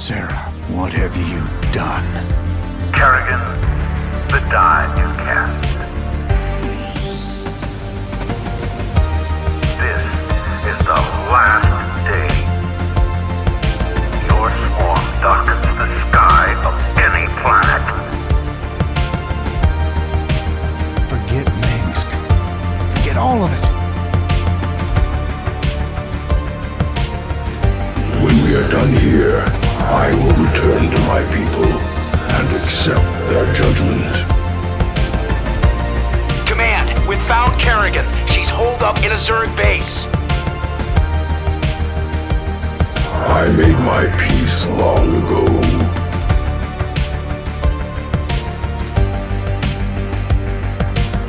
Sarah, what have you done? Kerrigan, the die is cast. This is the last day. Your swarm darkens the sky of any planet. Forget Minsk. Forget all of it. When we are done here, I will return to my people and accept their judgment. Command, we've found Kerrigan. She's holed up in a Zerg base. I made my peace long ago.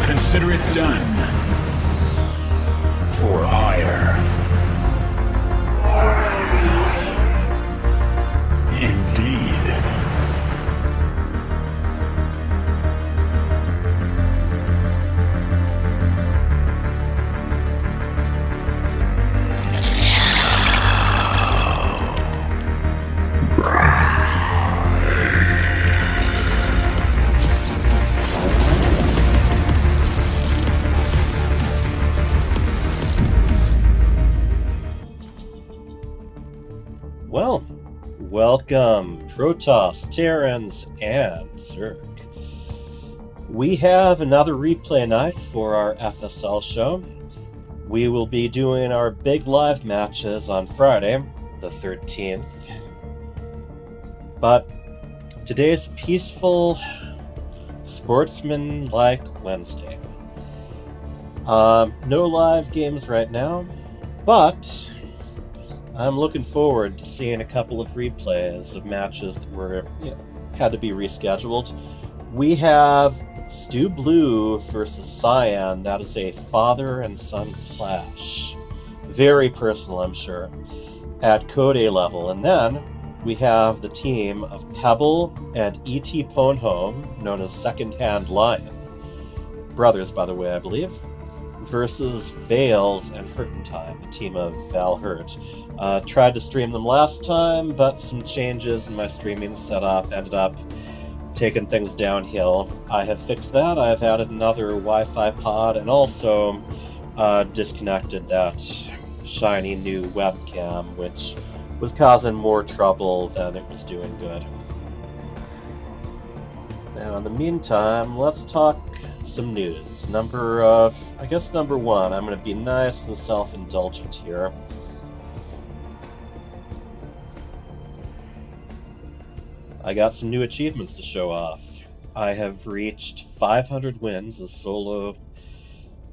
Consider it done. For ire. Indeed. Well, welcome, Protoss, Terrans, and Zerg. We have another replay night for our FSL show. We will be doing our big live matches on Friday, the 13th. But today's peaceful, sportsman-like Wednesday. No live games right now, but I'm looking forward to seeing a couple of replays of matches that were, had to be rescheduled. We have Stu Blue versus Cyan. That is a father and son clash. Very personal, I'm sure, at Code A level. And then we have the team of Pebble and E.T. Ponhome, known as Secondhand Lion. Brothers, by the way, I believe. Versus Vales and Hurtentime, a team of Val Hurt. Tried to stream them last time, but some changes in my streaming setup ended up taking things downhill. I have fixed that. I have added another Wi-Fi pod and also disconnected that shiny new webcam, which was causing more trouble than it was doing good. Now, in the meantime, let's talk some news. Number one. I'm going to be nice and self-indulgent here. I got some new achievements to show off. I have reached 500 wins as solo,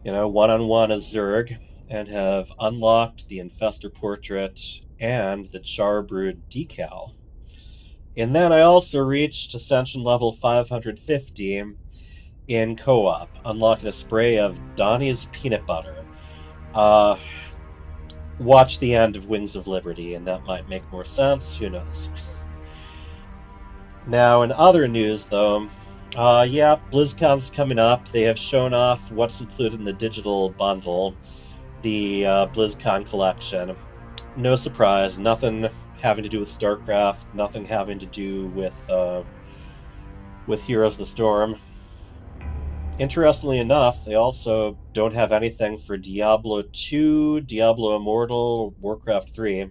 one-on-one as Zerg, and have unlocked the Infestor Portrait and the Charbrood decal. And then I also reached Ascension level 550 in co-op, unlocking a spray of Donnie's Peanut Butter. Watch the end of Wings of Liberty, and that might make more sense. Who knows? Now, in other news, though, BlizzCon's coming up. They have shown off what's included in the digital bundle, the BlizzCon collection. No surprise, nothing having to do with StarCraft, nothing having to do with Heroes of the Storm. Interestingly enough, they also don't have anything for Diablo 2, Diablo Immortal, Warcraft 3.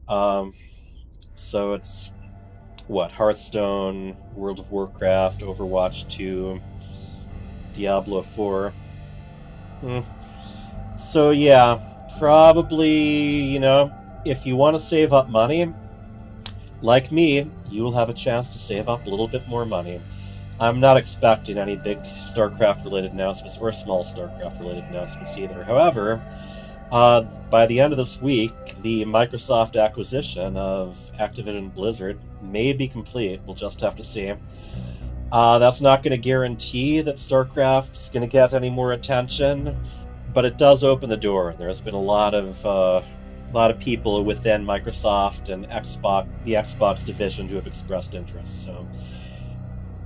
So it's Hearthstone, World of Warcraft, Overwatch 2, Diablo 4. So yeah, probably, if you want to save up money, like me, you will have a chance to save up a little bit more money. I'm not expecting any big StarCraft-related announcements or small StarCraft-related announcements either. However, by the end of this week, the Microsoft acquisition of Activision Blizzard may be complete. We'll just have to see. That's not going to guarantee that StarCraft's going to get any more attention, but it does open the door. There's been a lot of people within Microsoft and the Xbox division who have expressed interest. So,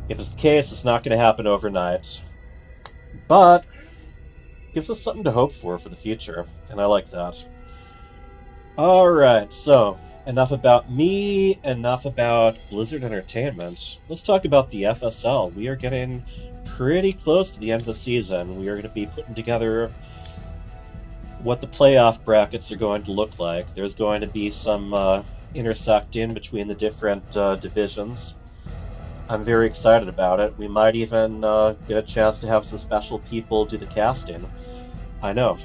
if it's the case, it's not going to happen overnight, but gives us something to hope for the future, and I like that. Alright, so enough about me, enough about Blizzard Entertainment. Let's talk about the FSL. We are getting pretty close to the end of the season. We are going to be putting together what the playoff brackets are going to look like. There's going to be some intersecting between the different divisions. I'm very excited about it. We might even get a chance to have some special people do the casting. I know,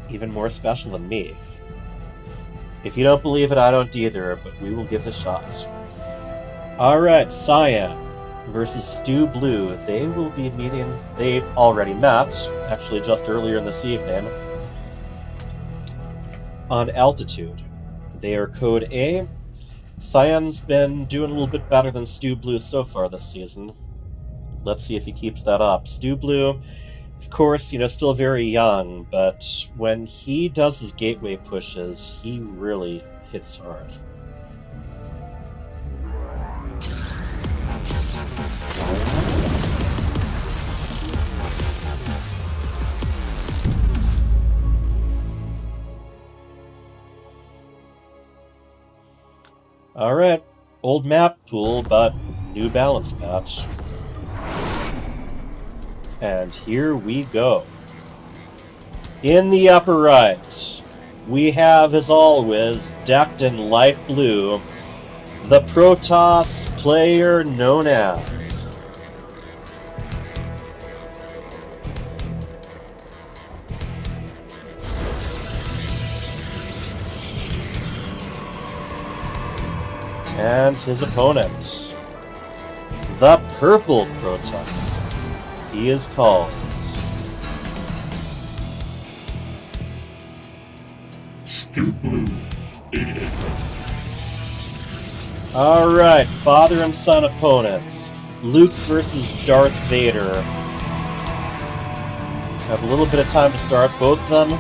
even more special than me. If you don't believe it, I don't either, but we will give it a shot. Alright, Cyan versus Stu Blue. They will be meeting... They already met, actually just earlier in this evening, on Altitude. They are Code A. Cyan's been doing a little bit better than Stu Blue so far this season. Let's see if he keeps that up. Stu Blue, of course, still very young, but when he does his gateway pushes, he really hits hard. Alright, old map pool, but new balance patch. And here we go. In the upper right, we have, as always, decked in light blue, the Protoss player known as... and his opponent, the purple Protoss. He is called Stu Blue 88. Alright, father and son opponents. Luke versus Darth Vader. Have a little bit of time to start. Both of them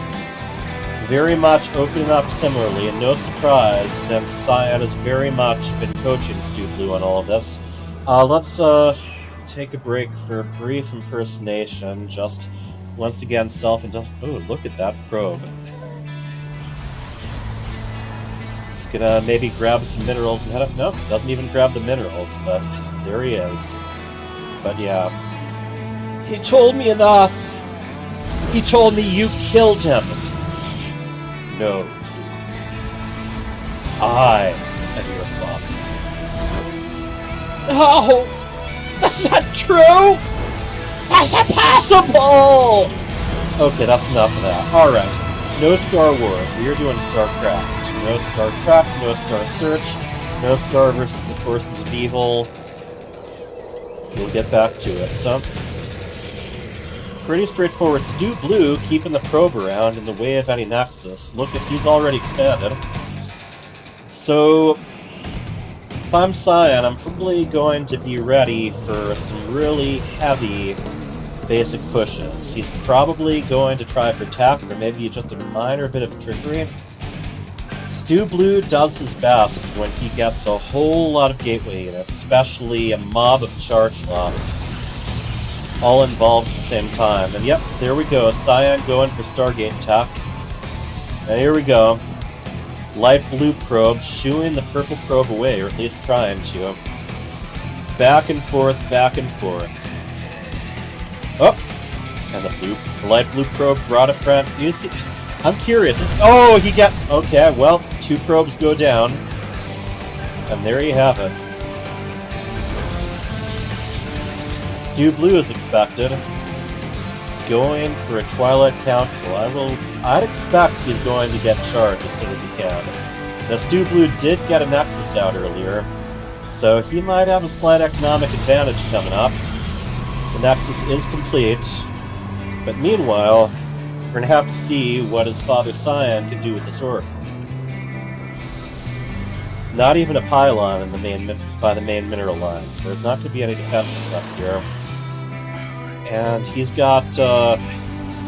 very much opening up similarly, and no surprise, since Cyan has very much been coaching Stu Blue on all of this. Let's take a break for a brief impersonation. Just once again, self-indulgent. Oh, look at that probe. Just gonna maybe grab some minerals and head up. Nope, doesn't even grab the minerals, but there he is. But yeah. He told me enough. He told me you killed him. No. I am your father. No! That's not true! That's impossible! Okay, that's enough of that. Alright. No Star Wars. We are doing StarCraft. No Star Trek, no Star Search, no Star versus the Forces of Evil. We'll get back to it. So, pretty straightforward. Stu Blue keeping the probe around in the way of any Nexus. Look, if he's already expanded. So, if I'm Cyan, I'm probably going to be ready for some really heavy basic pushes. He's probably going to try for tech, or maybe just a minor bit of trickery. Stu Blue does his best when he gets a whole lot of gateway units, especially a mob of charge lots, all involved at the same time. And yep, there we go. Cyan going for Stargate tech. And here we go. Light blue probe, shooing the purple probe away, or at least trying to. Back and forth, back and forth. Oh! And the light blue probe brought a friend. You see? I'm curious. Oh, he got... Okay, well, 2 probes go down. And there you have it. Stu Blue is expected. Going for a Twilight Council. I'd expect he's going to get charged as soon as he can. Now, Stu Blue did get a Nexus out earlier, so he might have a slight economic advantage coming up. The Nexus is complete, but meanwhile, we're going to have to see what his father Cyan can do with this Oracle. Not even a pylon in by the main mineral lines. There's not going to be any defenses up here. And he's got,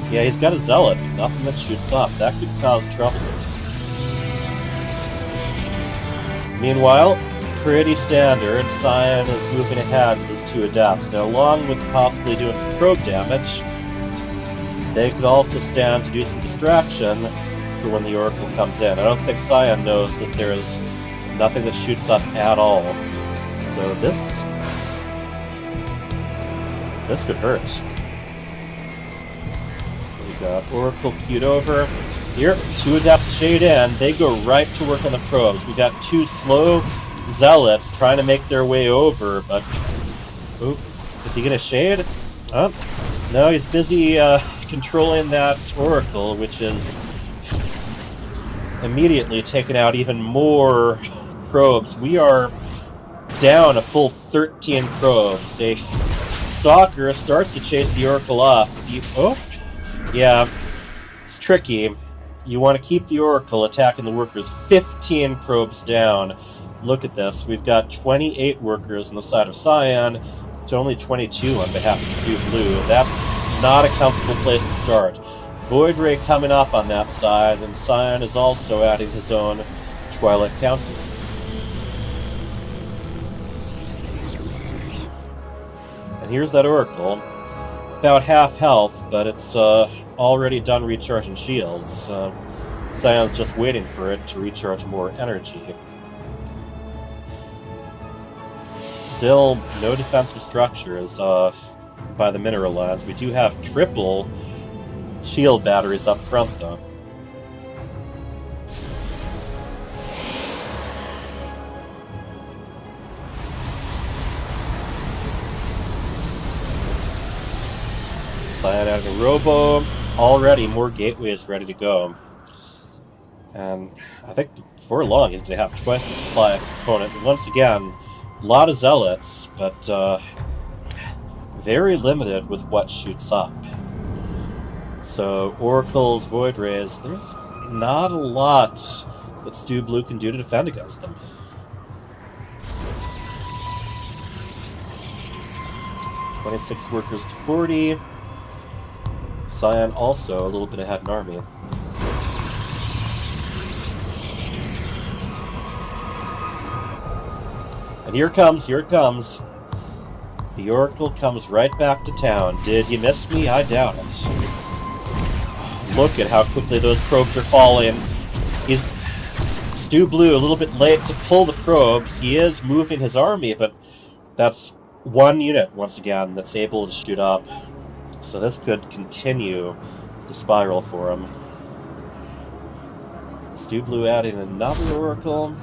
he's got a Zealot, nothing that shoots up. That could cause trouble. Meanwhile, pretty standard, Cyan is moving ahead with his 2 adapts. Now, along with possibly doing some probe damage, they could also stand to do some distraction for when the Oracle comes in. I don't think Scion knows that there's nothing that shoots up at all. So this could hurt. We got Oracle queued over. Here, 2 Adepts shade in. They go right to work on the probes. We got 2 slow Zealots trying to make their way over, but... Oop. Is he gonna shade? Oh, no, he's busy controlling that Oracle, which is immediately taking out even more probes. We are down a full 13 probes. A Stalker starts to chase the Oracle off. Oh, yeah, it's tricky. You want to keep the Oracle attacking the workers. 15 probes down. Look at this. We've got 28 workers on the side of Scion to only 22 on behalf of Stu Blue. That's not a comfortable place to start. Void Ray coming up on that side, and Scion is also adding his own Twilight Council. And here's that Oracle. About half health, but it's already done recharging shields. Scion's just waiting for it to recharge more energy. Still, no defensive structures by the mineral lines. We do have triple shield batteries up front, though. Scion adding a Robo. Already more gateways ready to go. And I think before long he's going to have twice the supply of his opponent. And once again, a lot of Zealots, but very limited with what shoots up. So Oracles, Void Rays, there's not a lot that Stu Blue can do to defend against them. "26 workers to 40. Scion also a little bit ahead in army. And here it comes. The Oracle comes right back to town. Did you miss me? I doubt it. Look at how quickly those probes are falling. Stu Blue a little bit late to pull the probes. He is moving his army, but that's one unit, once again, that's able to shoot up. So this could continue to spiral for him. Stu Blue adding another Oracle.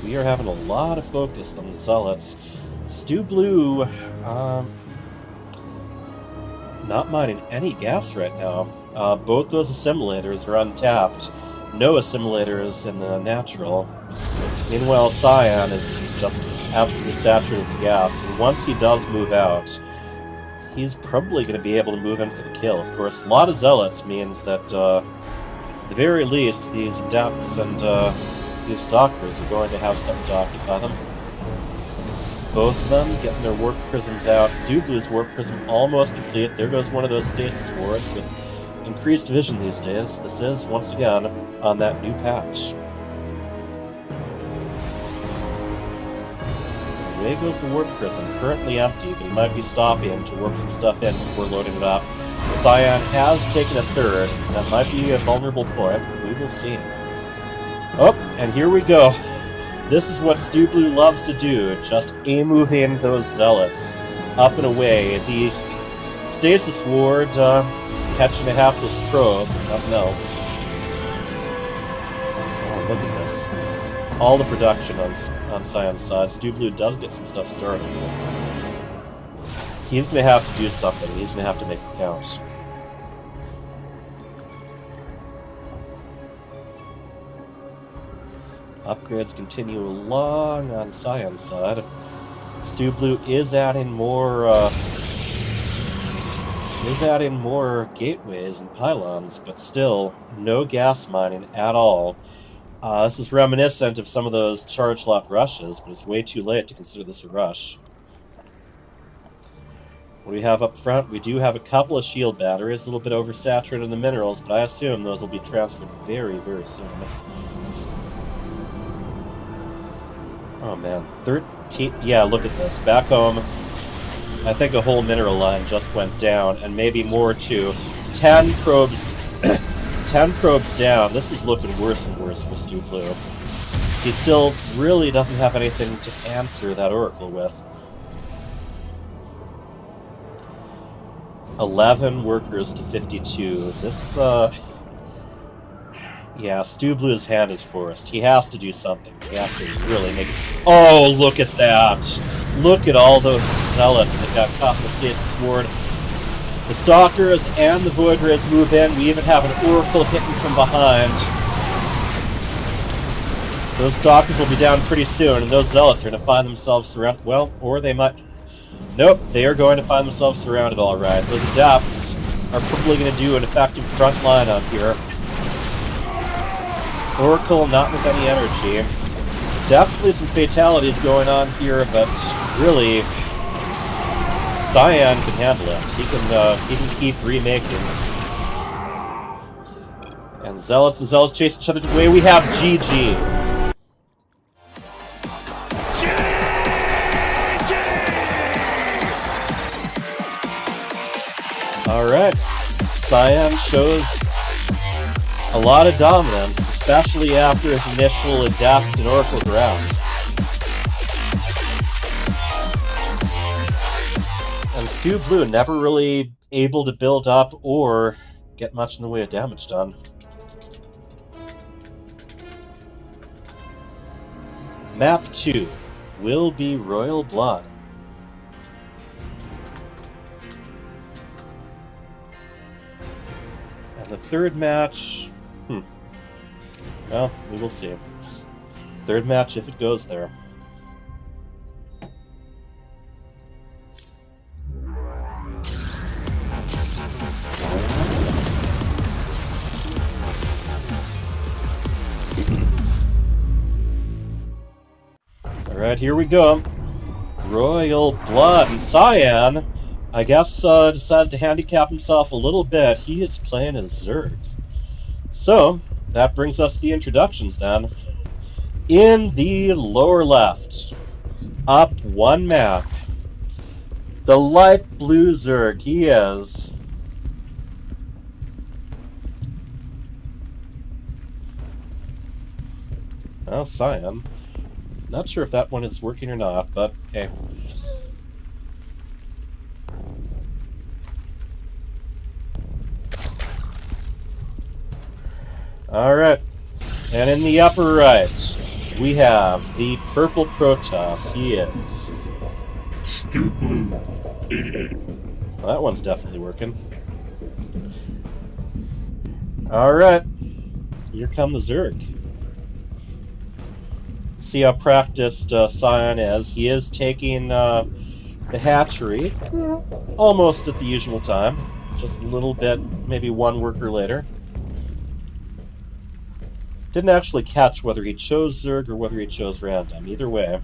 We are having a lot of focus on the Zealots. Stu Blue, not mining any gas right now. Both those assimilators are untapped. No assimilators in the natural. Meanwhile, Scion is just absolutely saturated with gas, and once he does move out, he's probably going to be able to move in for the kill. Of course, a lot of Zealots means that, at the very least, these Adepts and these Stalkers are going to have something to occupy them. Both of them getting their Warp Prisms out. Stu Blue's Warp Prism almost complete. There goes one of those stasis wards with increased vision these days. This is, once again, on that new patch. Away goes the Warp Prism, currently empty, but he might be stopping to warp some stuff in before loading it up. Scion has taken a third. That might be a vulnerable point. We will see. Oh, and here we go. This is what Stu Blue loves to do, just moving those Zealots up and away. The stasis ward catching a hapless probe, nothing else. Oh, look at this. All the production on Scion's side. Stu Blue does get some stuff started. He's going to have to do something. He's going to have to make it count. Upgrades continue along on Scion's side. Stu Blue is adding more gateways and pylons, but still no gas mining at all. This is reminiscent of some of those charge lot rushes, but it's way too late to consider this a rush. What do we have up front? We do have a couple of shield batteries, a little bit oversaturated in the minerals, but I assume those will be transferred very, very soon. Oh man, 13... Yeah, look at this. Back home, I think a whole mineral line just went down, and maybe more too. 10 probes 10 probes down. This is looking worse and worse for Stu Blue. He still really doesn't have anything to answer that Oracle with. 11 workers to 52. This, yeah, Stu Blue's hand is forced. He has to do something. He has to really make... Oh, look at that! Look at all those zealots that got caught in the stasis ward. The Stalkers and the Void Rays move in. We even have an Oracle hitting from behind. Those Stalkers will be down pretty soon, and those Zealots are going to find themselves surrounded. Well, or they might... Nope, they are going to find themselves surrounded alright. Those Adepts are probably going to do an effective front line up here. Oracle not with any energy. Definitely some fatalities going on here, but really, Cyan can handle it. He can keep remaking. And Zealots chase each other away. We have GG. Alright, Cyan shows a lot of dominance, especially after his initial Adept and Oracle grasp. And Stu Blue never really able to build up or get much in the way of damage done. Map 2 will be Royal Blood. And the third match... Well, we will see. Third match if it goes there. Alright, here we go. Royal Blood. And Cyan, I guess, decides to handicap himself a little bit. He is playing as Zerg. So, that brings us to the introductions then. In the lower left, up one map, the light blue Zerg, he is. Well, Cyan. Not sure if that one is working or not, but hey. Alright, and in the upper right, we have the purple Protoss. He is Stu Blue 88. Well, that one's definitely working. Alright, here come the Zerg. See how practiced Cyan is. He is taking the hatchery almost at the usual time. Just a little bit, maybe one worker later. Didn't actually catch whether he chose Zerg or whether he chose random. Either way.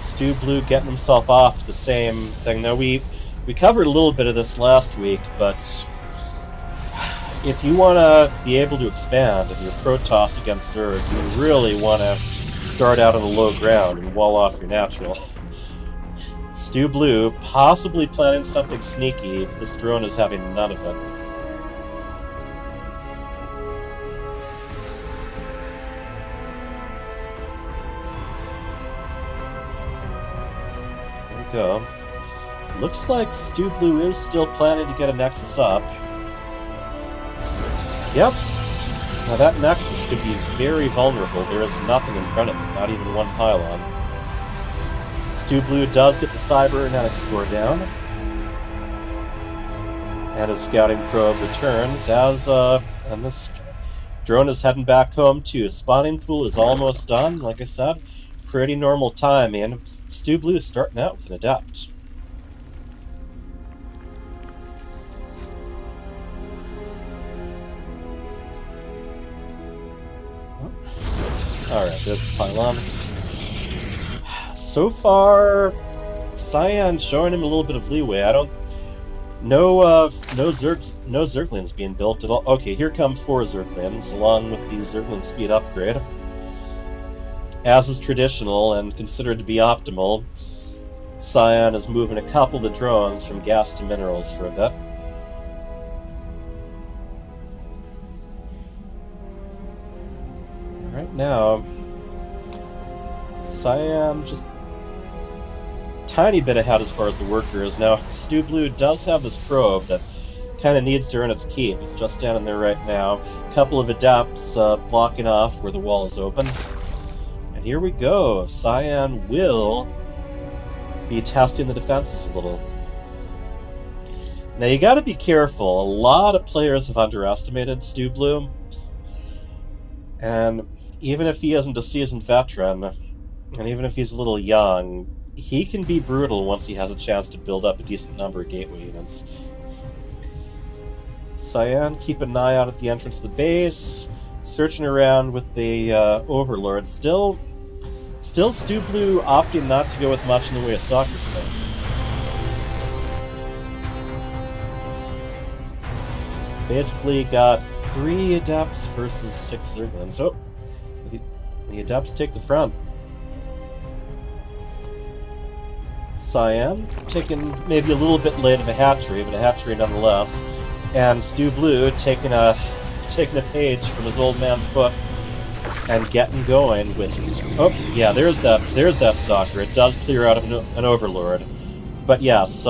Stu Blue getting himself off to the same thing. Now, we covered a little bit of this last week, but if you want to be able to expand in your Protoss against Zerg, you really want to start out on the low ground and wall off your natural. Stu Blue possibly planning something sneaky, but this drone is having none of it. Go. Looks like Stu Blue is still planning to get a Nexus up. Yep. Now that Nexus could be very vulnerable. There is nothing in front of it, not even one pylon. Stu Blue does get the Cybernetics score down. And his scouting probe returns as, and this drone is heading back home too. Spawning pool is almost done, like I said. Pretty normal time, and Stu Blue is starting out with an Adept. Alright, there's the pylon. So far, Cyan showing him a little bit of leeway. I don't... No Zerglings being built at all. Okay, here come 4 Zerglings, along with the Zergling speed upgrade. As is traditional and considered to be optimal, Cyan is moving a couple of the drones from gas to minerals for a bit. Right now, Cyan just tiny bit ahead as far as the worker is. Now, Stu Blue does have this probe that kind of needs to earn its keep. It's just standing there right now. A couple of adepts blocking off where the wall is open. And here we go. Cyan will be testing the defenses a little. Now, you gotta be careful. A lot of players have underestimated Stu Blue. And even if he isn't a seasoned veteran, and even if he's a little young, he can be brutal once he has a chance to build up a decent number of gateway units. Cyan, keep an eye out at the entrance to the base, searching around with the Overlord. Still Stu Blue opting not to go with much in the way of stalkers today. Basically got 3 adepts versus 6 Zerglings. Oh, the adepts take the front. Cyan taking maybe a little bit late of a hatchery, but a hatchery nonetheless. And Stu Blue taking a page from his old man's book and getting going with. Oh yeah, there's that stalker. It does clear out of an Overlord. But yes,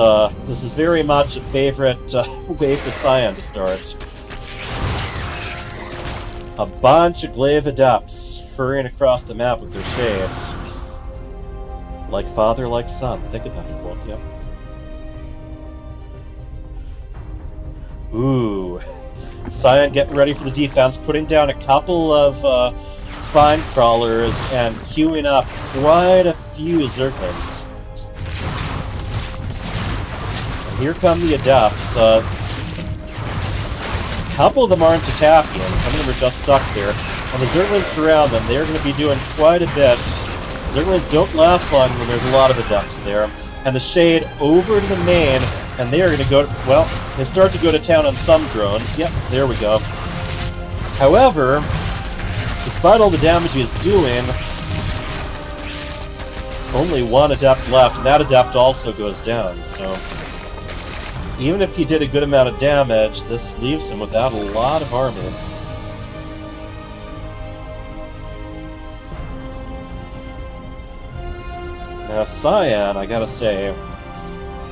this is very much a favorite way for Cyan to start. A bunch of glaive adepts hurrying across the map with their shades. Like father, like son. Think about it, won't you? Ooh. Cyan getting ready for the defense, putting down a couple of spine crawlers and queuing up quite a few Zerglings. And here come the adepts. A couple of them aren't attacking. Some of them are just stuck there. And the Zerglings surround them. They're going to be doing quite a bit. Zerglings don't last long when there's a lot of adepts there. And the shade over to the main, and they are going to go, well, they start to go to town on some drones. Yep, there we go. However, despite all the damage he is doing, only one adept left, and that adept also goes down, so even if he did a good amount of damage, this leaves him without a lot of armor. Now, Cyan, I gotta say,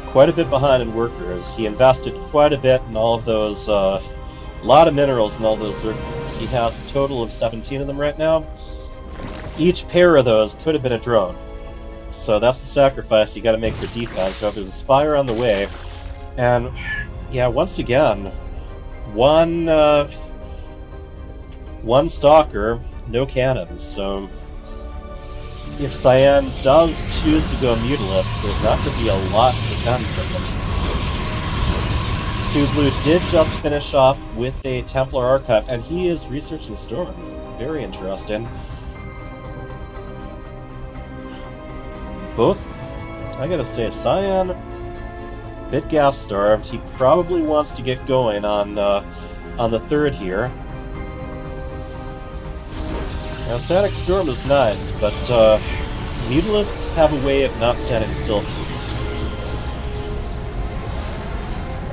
quite a bit behind in workers. He invested quite a bit in all of those, a lot of minerals in all those Zerglings. He has a total of 17 of them right now. Each pair of those could have been a drone. So that's the sacrifice you gotta make for defense. So if there's a Spire on the way, and yeah, once again, one Stalker, no cannons, so if Cyan does choose to go Mutalist, there's not going to be a lot to defend from him. Stu Blue did just finish up with a Templar Archive, and he is researching Storm. Very interesting. Both, I gotta say, Cyan, bit gas starved. He probably wants to get going on the third here. Now, Static Storm is nice, but Mutalisks have a way of not standing still for it.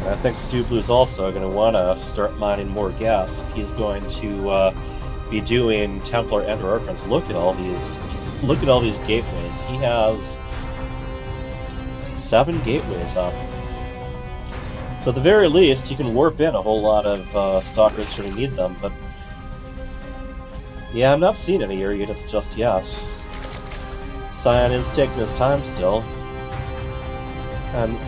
And I think Stu Blue's also going to want to start mining more gas if he's going to be doing Templar and Archons. Look at all these gateways. He has 7 gateways up. So at the very least, he can warp in a whole lot of Stalkers should he need them, but yeah, I'm not seeing any air units just yet. Cyan is taking his time still. And,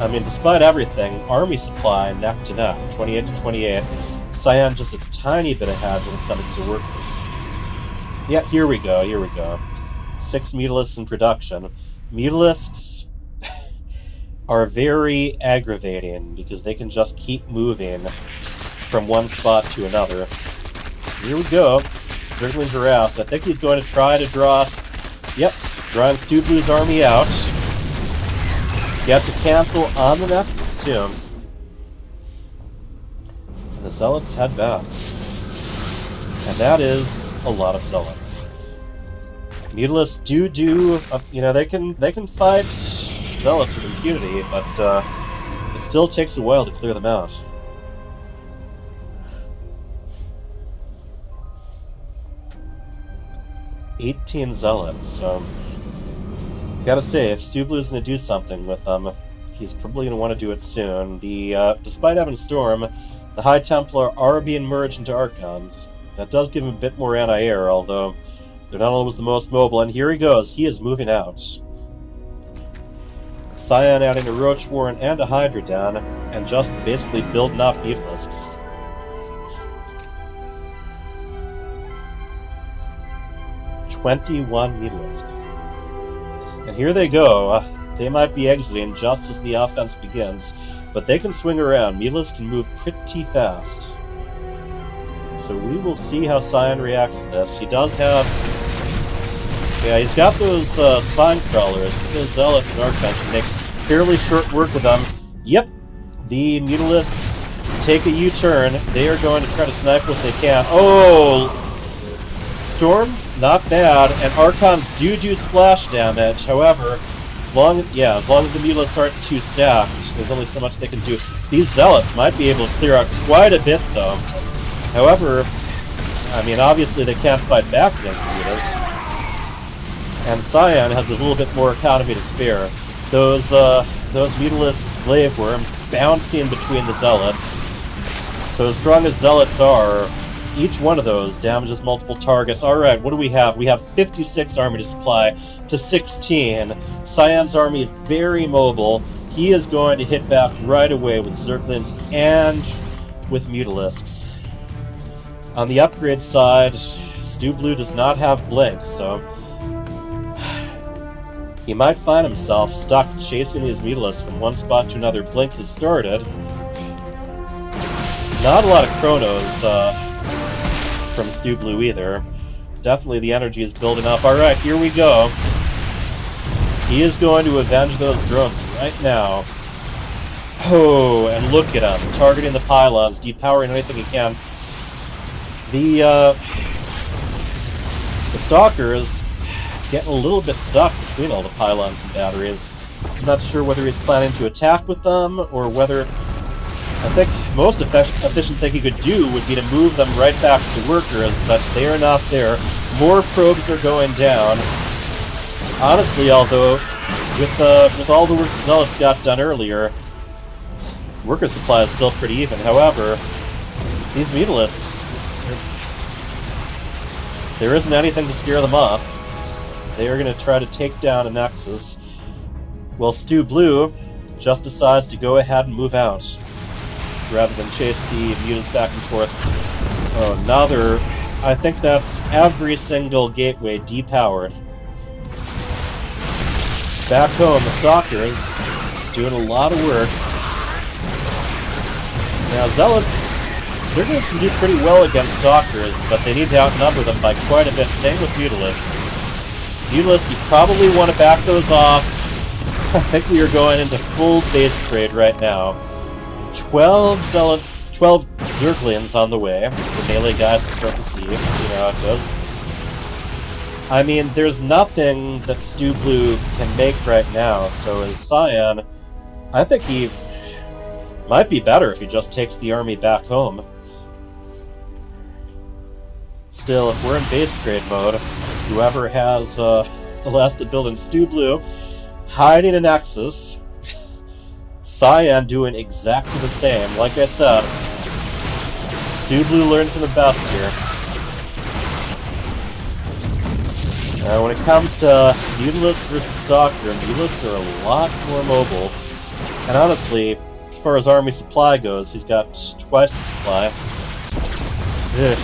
I mean, despite everything, army supply neck to neck, 28 to 28. Cyan just a tiny bit ahead when it comes to workers. Yeah, here we go. 6 Mutalisks in production. Mutalisks are very aggravating because they can just keep moving from one spot to another. Here we go. Zergling harassed. I think he's going to try to draw... Yep, drawing Stu Blue's army out. Gets a cancel on the Nexus, too. And the Zealots head back. And that is a lot of Zealots. Mutalisks do... you know, they can fight zealots with impunity, but it still takes a while to clear them out. "18 zealots. Gotta say, if Stu Blue's gonna do something with them, he's probably gonna want to do it soon. Despite having Storm, the High Templar are being merged into Archons. That does give him a bit more anti-air, although they're not always the most mobile. And here he goes. He is moving out. Scion adding a Roach Warren and a Hydra down, and just basically building up Mutalisks. 21 Mutalisks. And here they go. They might be exiting just as the offense begins, but they can swing around. Mutalisk can move pretty fast. So we will see how Scion reacts to this. He does have... Yeah, he's got those spine crawlers. Those zealots and archons can make fairly short work of them. Yep, the Mutalisks take a U-turn. They are going to try to snipe what they can. Oh! Storms, not bad, and Archons do splash damage. However, as long as the Mutalisks aren't too stacked, there's only so much they can do. These Zealots might be able to clear out quite a bit, though. However, I mean, obviously they can't fight back against the Mutalisks. And Scion has a little bit more economy to spare. Those Mutalisk Glaive Worms bouncing between the Zealots. So as strong as Zealots are, each one of those damages multiple targets. Alright, what do we have? We have 56 army to supply to 16. Scion's army very mobile. He is going to hit back right away with Zerglings and with Mutalisks. On the upgrade side, Stu Blue does not have Blink, so he might find himself stuck chasing these Mutalisks from one spot to another. Blink has started. Not a lot of Chronos from Stu Blue either. Definitely the energy is building up. Alright, here we go. He is going to avenge those drones right now. Oh, and look at him. Targeting the pylons, depowering anything he can. The Stalkers getting a little bit stuck between all the pylons and batteries. I'm not sure whether he's planning to attack with them, or whether... I think most efficient thing he could do would be to move them right back to the workers, but they are not there. More probes are going down. Honestly, although, with all the work Zealots got done earlier, worker supply is still pretty even. However, these Mutalisks, there isn't anything to scare them off. They are going to try to take down a Nexus. Well, Stu Blue just decides to go ahead and move out, rather than chase the mutants back and forth. Oh, another... I think that's every single gateway depowered. Back home, the Stalkers doing a lot of work. Now, Zealots, Zerglings can do pretty well against Stalkers, but they need to outnumber them by quite a bit. Same with Mutalisks. Mutalisks, you probably want to back those off. I think we are going into full base trade right now. 12 Zealots, 12 Zerglings on the way. The melee guys can start to see. You know how it goes. I mean, there's nothing that Stu Blue can make right now, so as Scion, I think he might be better if he just takes the army back home. Still, if we're in base trade mode, whoever has the last that build in Stu Blue, hiding a Nexus, Scion doing exactly the same. Like I said, Stu Blue learned from the best here. Now, when it comes to Mutalist versus Stalker, Mutalists are a lot more mobile. And honestly, as far as army supply goes, he's got twice the supply. Ugh.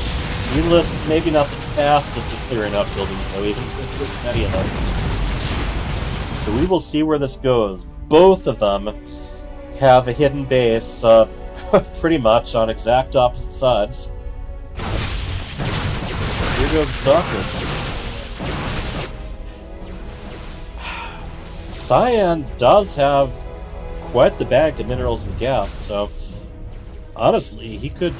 Mutalists maybe not the fastest at clearing up buildings, though, even with this many of them. So we will see where this goes. Both of them have a hidden base, pretty much on exact opposite sides. Here go the Stalkers. Scion does have quite the bank of minerals and gas, so honestly, he could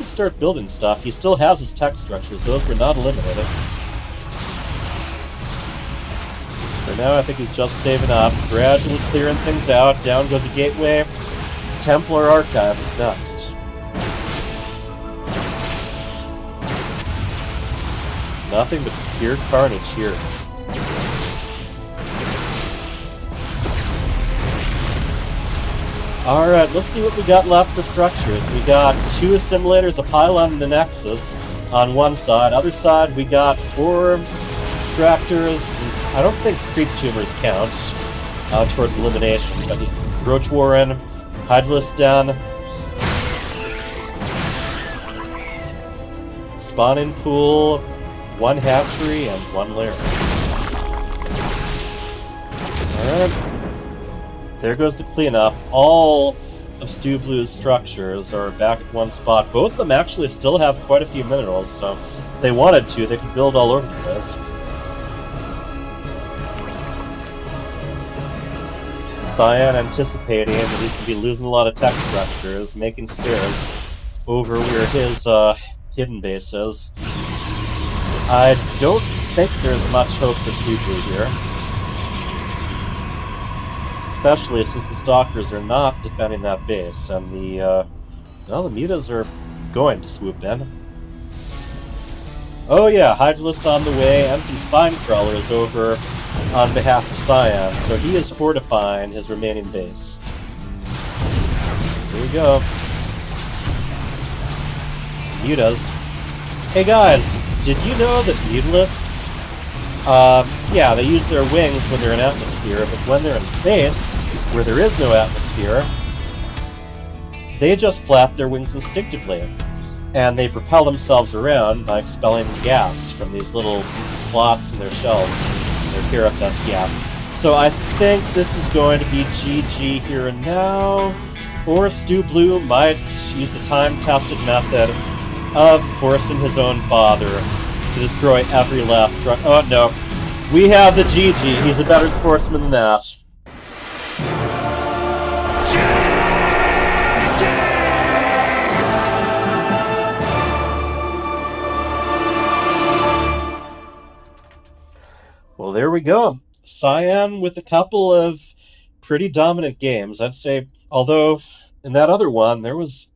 start building stuff. He still has his tech structures; those were not eliminated. For now, I think he's just saving up, gradually clearing things out. Down goes the gateway. Templar Archive is next. Nothing but pure carnage here. Alright, let's see what we got left for structures. We got 2 assimilators, a pylon, and a nexus on one side. Other side, we got 4 extractors. I don't think creep tumors count towards elimination, but Roach Warren, Hydralisk Den, Spawning Pool, 1 hatchery, and 1 lair. Alright. There goes the cleanup. All of Stu Blue's structures are back at one spot. Both of them actually still have quite a few minerals, so if they wanted to, they could build all over the place. Cyan anticipating that he could be losing a lot of tech structures, making spares over where his hidden base is. I don't think there's much hope for Stu Blue here. Especially since the Stalkers are not defending that base, and the mutas are going to swoop in. Oh yeah, Hydralisk on the way, and some Spine Crawlers over on behalf of Cyan, so he is fortifying his remaining base. Here we go. Mutas. Hey guys, did you know that Mutalisks, yeah, they use their wings when they're in atmosphere, but when they're in space, where there is no atmosphere, they just flap their wings instinctively. And they propel themselves around by expelling gas from these little slots in their shells, their carapace, yeah. So I think this is going to be GG here and now, or Stu Blue might use the time-tested method of forcing his own father to destroy every last oh no. We have the GG. He's a better sportsman than that. Well, there we go. Cyan with a couple of pretty dominant games, I'd say. Although, in that other one, there was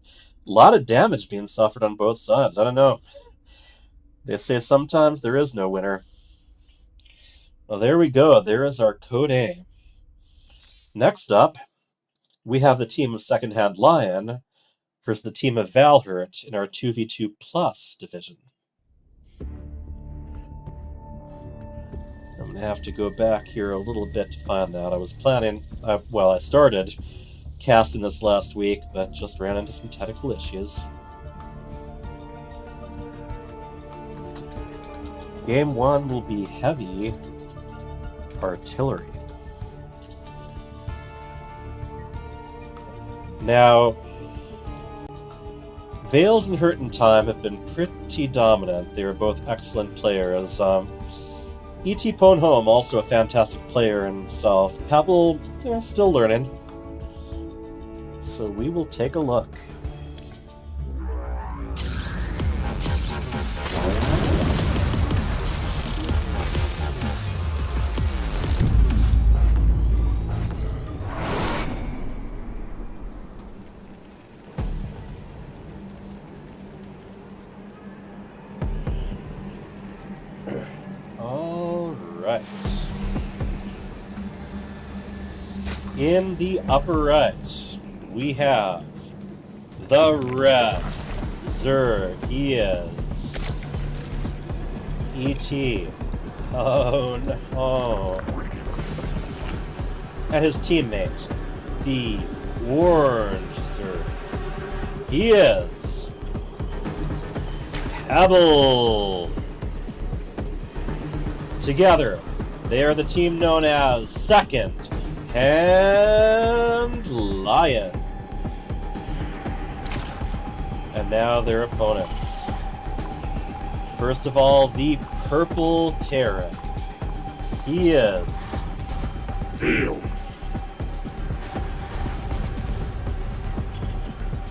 a lot of damage being suffered on both sides. I don't know. They say sometimes there is no winner. Well, there we go. There is our Code A. Next up, we have the team of Secondhand Lion versus the team of Valhurt in our 2v2 Plus division. I'm going to have to go back here a little bit to find that. I was planning, well, I started casting this last week, but just ran into some technical issues. Game 1 will be heavy artillery. Now, Vales and Hurt in Time have been pretty dominant. They were both excellent players. E.T. Ponhome, also a fantastic player himself. Pebble, still learning. So we will take a look. In the upper right, we have the red Zerg. He is E.T. Oh no. And his teammate, the orange Zerg. He is Pebble. Together, they are the team known as Second and Lion. And now their opponents. First of all, the Purple Terran. He is Vales.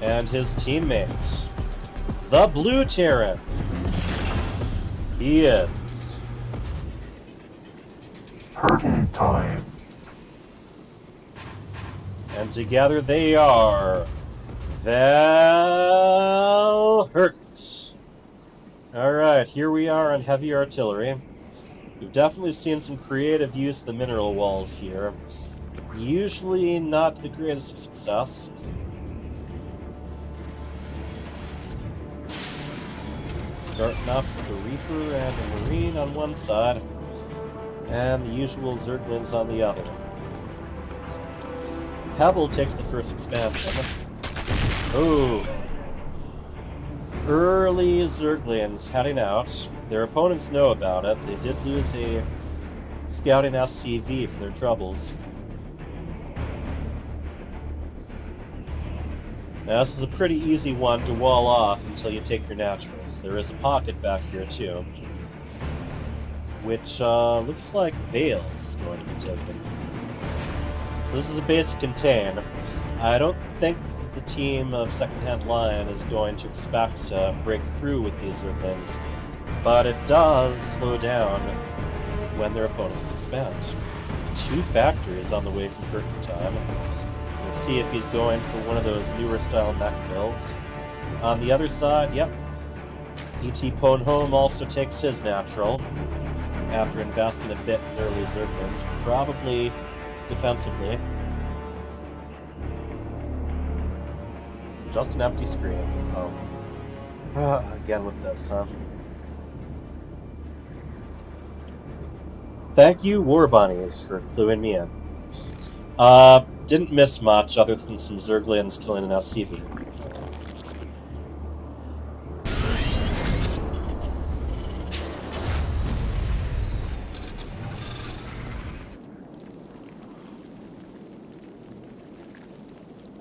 And his teammates. The Blue Terran. He is Hurt in Time. And together they are Valhurt. Alright, here we are on heavy artillery. We've definitely seen some creative use of the mineral walls here. Usually not the greatest of success. Starting up with a Reaper and a Marine on one side, and the usual Zerglings on the other. Pebble takes the first expansion. Oh! Early Zerglings heading out. Their opponents know about it. They did lose a scouting SCV for their troubles. Now, this is a pretty easy one to wall off until you take your naturals. There is a pocket back here, too, which looks like Vales is going to be taken. So this is a basic contain. I don't think the team of Secondhand Lion is going to expect to break through with these Zerglings, but it does slow down when their opponents expand. 2 factories on the way from curtain time. We'll see if he's going for one of those newer style mech builds. On the other side, yep, E.T. Ponholm also takes his natural after investing a bit in early Zerglings, probably defensively. Just an empty screen. Oh. Again with this, huh? Thank you, War Bunnies, for cluing me in. Didn't miss much other than some Zerglings killing an SCV.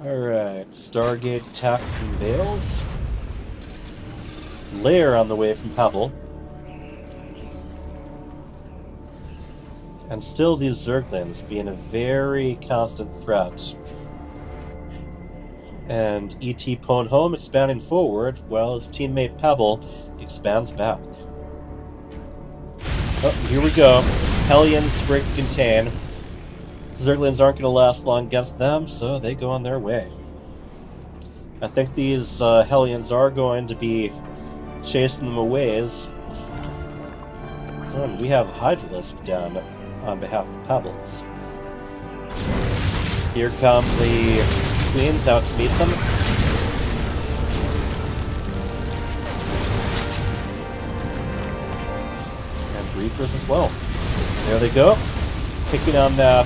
Alright, Stargate attack from Vales. Lair on the way from Pebble. And still these Zerglings being a very constant threat. And E.T. Ponholm expanding forward while his teammate Pebble expands back. Oh, here we go. Hellions to break the contain. Zerglings aren't going to last long against them, so they go on their way. I think these Hellions are going to be chasing them away. And we have Hydralisk down on behalf of Pebbles. Here come the Queens out to meet them. And Reapers as well. There they go. Picking on that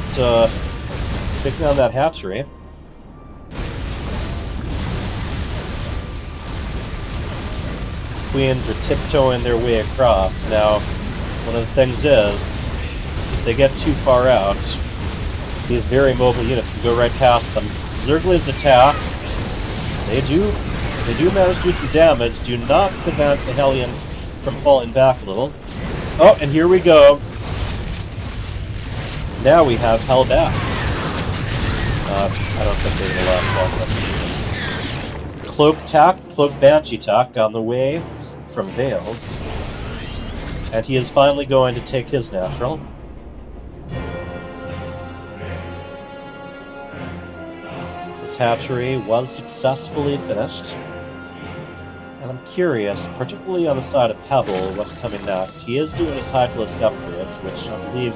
hatchery. Queens are tiptoeing their way across. Now, one of the things is, if they get too far out, these very mobile units can go right past them. Zerglings attack. They do manage to do some damage. Do not prevent the Hellions from falling back a little. Oh, and here we go. Now we have Hellbats. I don't think they're going to last long. Cloak attack, Cloak Banshee attack on the way from Vales. And he is finally going to take his natural. This hatchery was successfully finished. And I'm curious, particularly on the side of Pebble, what's coming next. He is doing his Hydralisk upgrades, which I believe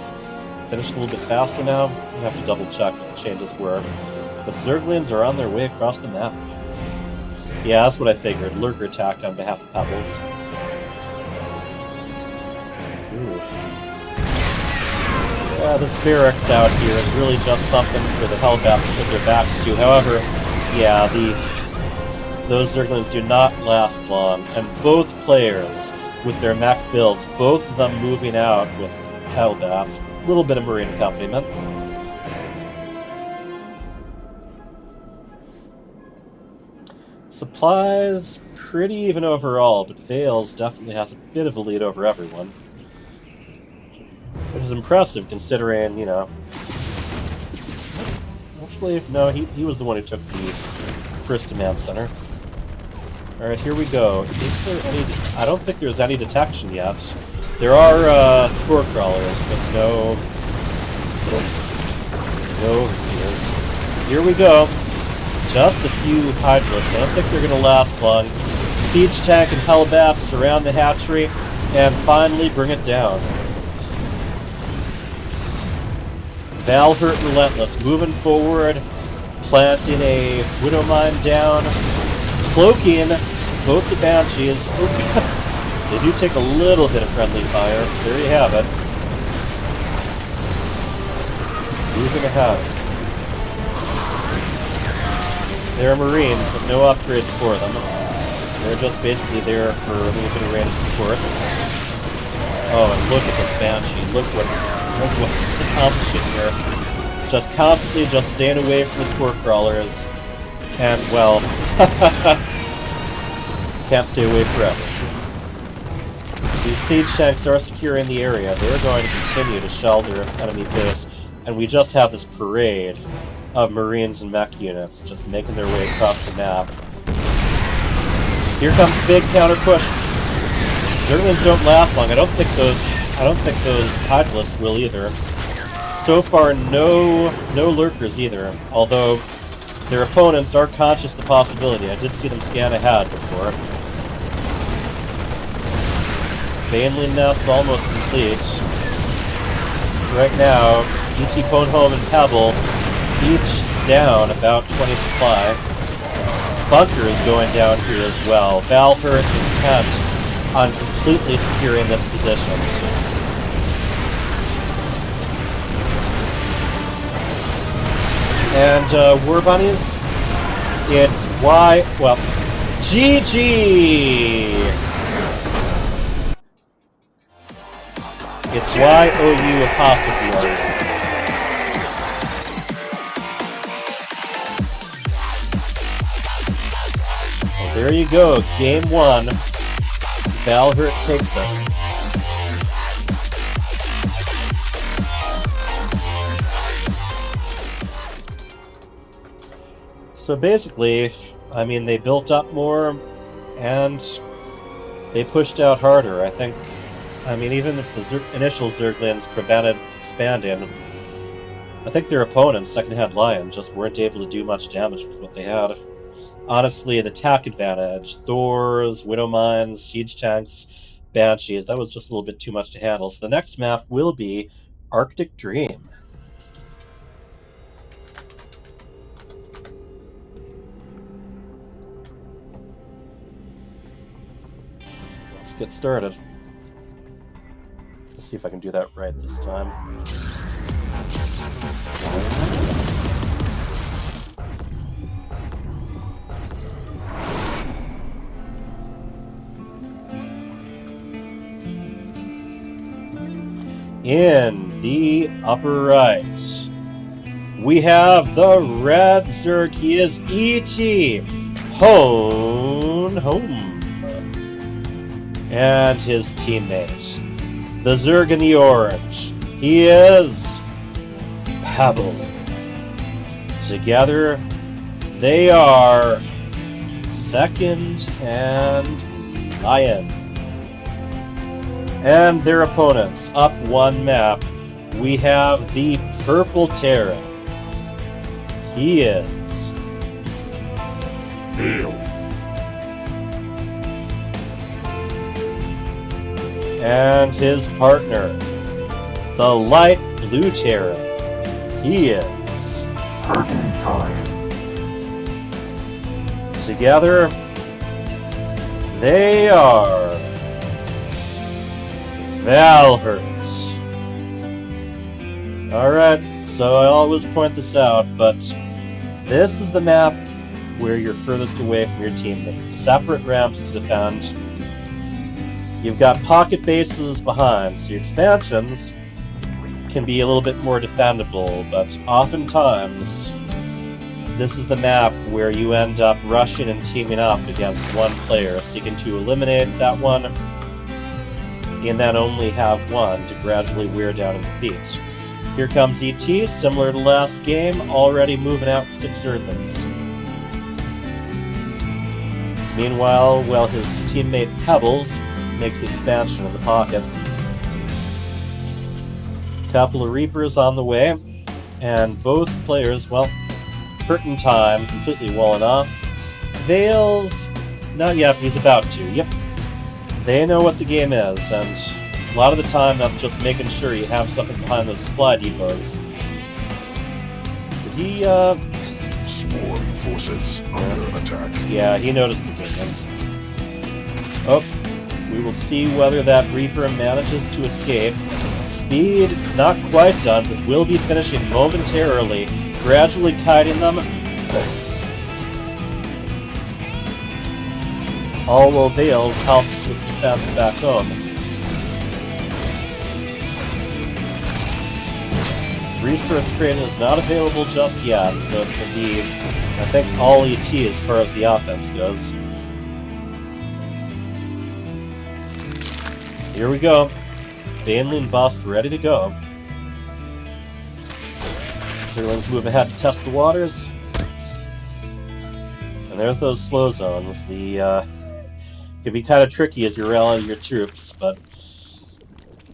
finished a little bit faster now. You have to double check what the changes were. But Zerglings are on their way across the map. Yeah, that's what I figured. Lurker attack on behalf of Pebbles. Ooh. Yeah, this barracks out here is really just something for the Hellbats to put their backs to. However, yeah, those Zerglings do not last long. And both players, with their mech builds, both of them moving out with Hellbats. A little bit of Marine accompaniment. Supplies, pretty even overall, but Vales definitely has a bit of a lead over everyone. Which is impressive considering, you know... Actually, no, he was the one who took the first command center. Alright, here we go. Is there any... I don't think there's any detection yet. There are spore crawlers, but no overseers. here we go. Just a few Hydralisks. I don't think they're going to last long. Siege Tank and Hellbat surround the hatchery and finally bring it down. Valhurt Relentless moving forward, planting a Widow Mine down, cloaking both the Banshees. They do take a little bit of friendly fire. There you have it. Moving ahead. They're Marines, but no upgrades for them. They're just basically there for a little bit of random support. Oh, and look at this Banshee. Look what's accomplishing here. Just constantly just staying away from the spore crawlers. And, well, can't stay away forever. These siege tanks are securing the area. They're going to continue to shell their enemy base. And we just have this parade of Marines and mech units just making their way across the map. Here comes big counter push. Zerglings don't last long. I don't think those Hydralisks will either. So far, no lurkers either. Although their opponents are conscious of the possibility. I did see them scan ahead before. Baneling Nest almost complete. Right now, E.T. Ponholm and Pebble each down about 20 supply. Bunker is going down here as well. Valhurt intent on completely securing this position. And War Bunnies, it's GG! It's YOU apostrophe R. There you go, game 1. Valhurt takes it. So basically, I mean, they built up more, and they pushed out harder. I mean, even if the initial Zerglings prevented expanding, I think their opponents, Second-Hand Lion, just weren't able to do much damage with what they had. Honestly, the attack advantage, Thors, Widow Mines, Siege Tanks, Banshees, that was just a little bit too much to handle. So the next map will be Arctic Dream. Let's get started. Let's see if I can do that right this time. In the upper right, we have the red Zerg. He is E.T. Ponholm. And his teammates. The Zerg in the orange. He is Pebble. Together, they are Second-Hand Lion. And their opponents, up one map, we have the Purple Terran. He is Field. And his partner, the Light Blue Terran. He is Curtain time. Together, they are Valhurt. Alright, so I always point this out, but this is the map where you're furthest away from your teammates. Separate ramps to defend. You've got pocket bases behind, so your expansions can be a little bit more defendable, but oftentimes this is the map where you end up rushing and teaming up against one player, seeking to eliminate that one, and then only have one to gradually wear down and defeat. Here comes ET, similar to last game, already moving out 6 Zerglings. Meanwhile, his teammate Pebbles makes the expansion in the pocket. Couple of Reapers on the way, and both players, Hurtin' Time completely walling off. Vales, not yet, he's about to. Yep. They know what the game is, and a lot of the time that's just making sure you have something behind those supply depots. Did he, Swarm forces under attack. Yeah, he noticed the Zerglings. Oh, we will see whether that Reaper manages to escape. Speed, not quite done, but will be finishing momentarily, gradually kiting them. All while Vales helps with defense back home. Resource training is not available just yet, so it's going to be, I think, all ET as far as the offense goes. Here we go. Baneling Bust ready to go. Everyone's move ahead to test the waters. And there's those slow zones. The can be kind of tricky as you rally your troops, but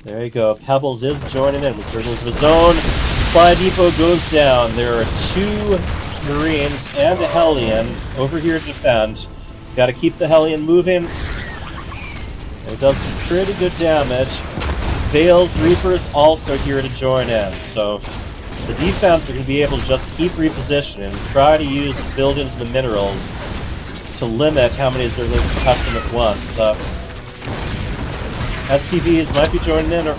there you go. Pebbles is joining in. Circles the zone. Supply depot goes down. There are 2 Marines and a Hellion over here to defend. Got to keep the Hellion moving. And it does some pretty good damage. Vales Reapers also here to join in, so the defense are going to be able to just keep repositioning and try to use the buildings and the minerals to limit how many Zerglings can touch them at once. SCVs might be joining in, or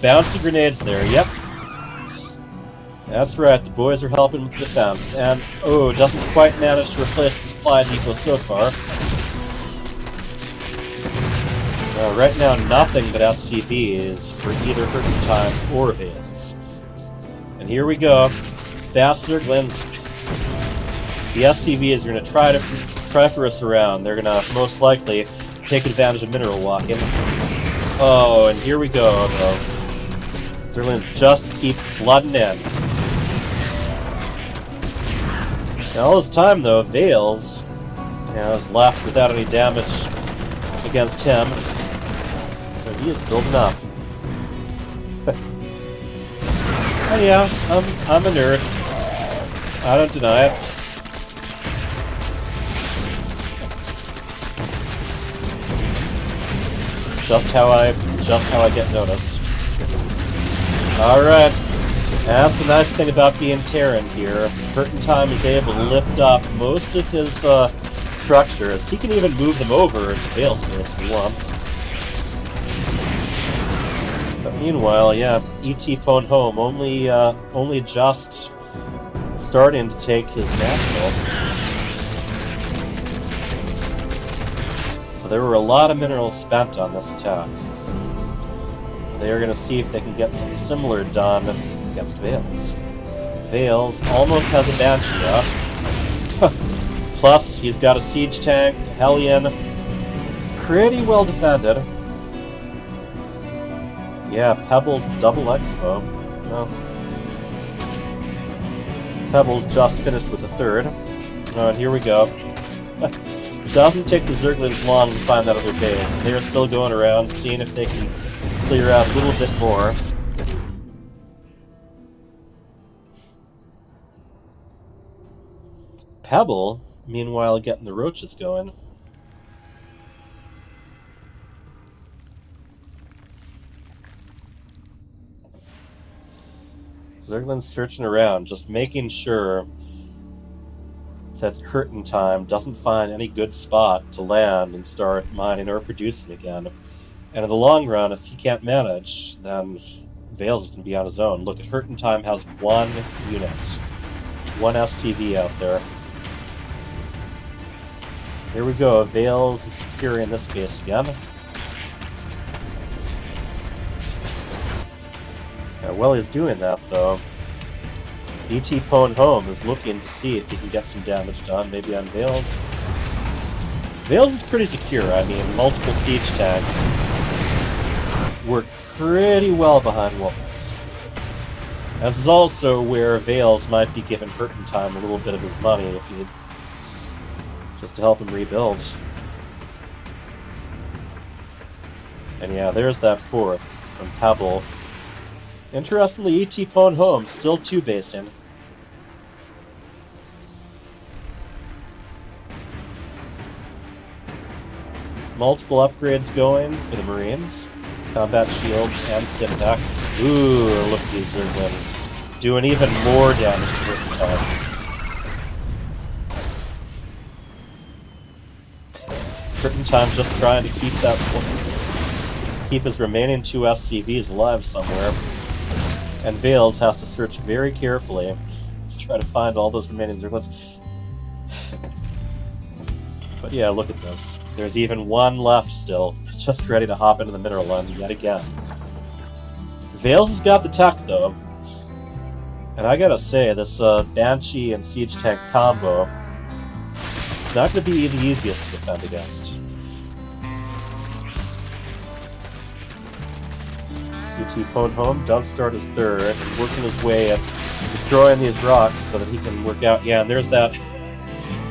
bouncy grenades there. Yep, that's right. The boys are helping with the defense, and doesn't quite manage to replace the supply depot so far. Right now, nothing but SCVs for either Hurtin' Time or Vales. And here we go. Fast Zerglings. The SCVs are going to try for us around. They're going to most likely take advantage of mineral walking. Oh, and here we go, though. Zerglings just keep flooding in. Now, all this time, though, Vales is left without any damage against him. So he is building up. And yeah, I'm a nerd. I don't deny it. It's just how I get noticed. Alright. That's the nice thing about being Terran here. Hurtin' Time is able to lift up most of his structures. He can even move them over to Vale's base if he wants. But meanwhile, yeah, E.T. Pwn Home only just starting to take his national. So there were a lot of minerals spent on this attack. They are going to see if they can get something similar done against Vales. Vales almost has a Banshee up. Plus, he's got a siege tank, a Hellion. Pretty well defended. Yeah, Pebbles double Expo. No. Pebbles just finished with a third. Alright, here we go. It doesn't take the Zerglings long to find that other base. They're still going around, seeing if they can clear out a little bit more. Pebble, meanwhile, getting the roaches going. Zergling's searching around, just making sure that Hurtin' Time doesn't find any good spot to land and start mining or producing again. And in the long run, if he can't manage, then Vales is going to be on his own. Look, Hurtin' Time has 1 unit. 1 SCV out there. Here we go. Vales is securing this base again. While he's doing that, though, E.T. Pwn Home is looking to see if he can get some damage done, maybe on Vales. Vales is pretty secure. I mean, multiple siege tanks work pretty well behind walls. This is also where Vales might be giving Hurtin' Time a little bit of his money if he just to help him rebuild. And yeah, there's that 4th from Pebble. Interestingly, E.T. Pwn Home still 2-basing. Multiple upgrades going for the Marines. Combat shields and stim attack. Ooh, look at these Zerglings. Doing even more damage to Curtain Time. Curtain Time just trying to keep his remaining 2 SCVs alive somewhere. And Vales has to search very carefully to try to find all those remaining Zerglings. But yeah, look at this. There's even one left still, just ready to hop into the mineral line yet again. Vales has got the tech, though. And I gotta say, this Banshee and Siege Tank combo, it's not gonna be the easiest to defend against. UT Ponhome does start his third, working his way at destroying these rocks so that he can work out. Yeah, and there's that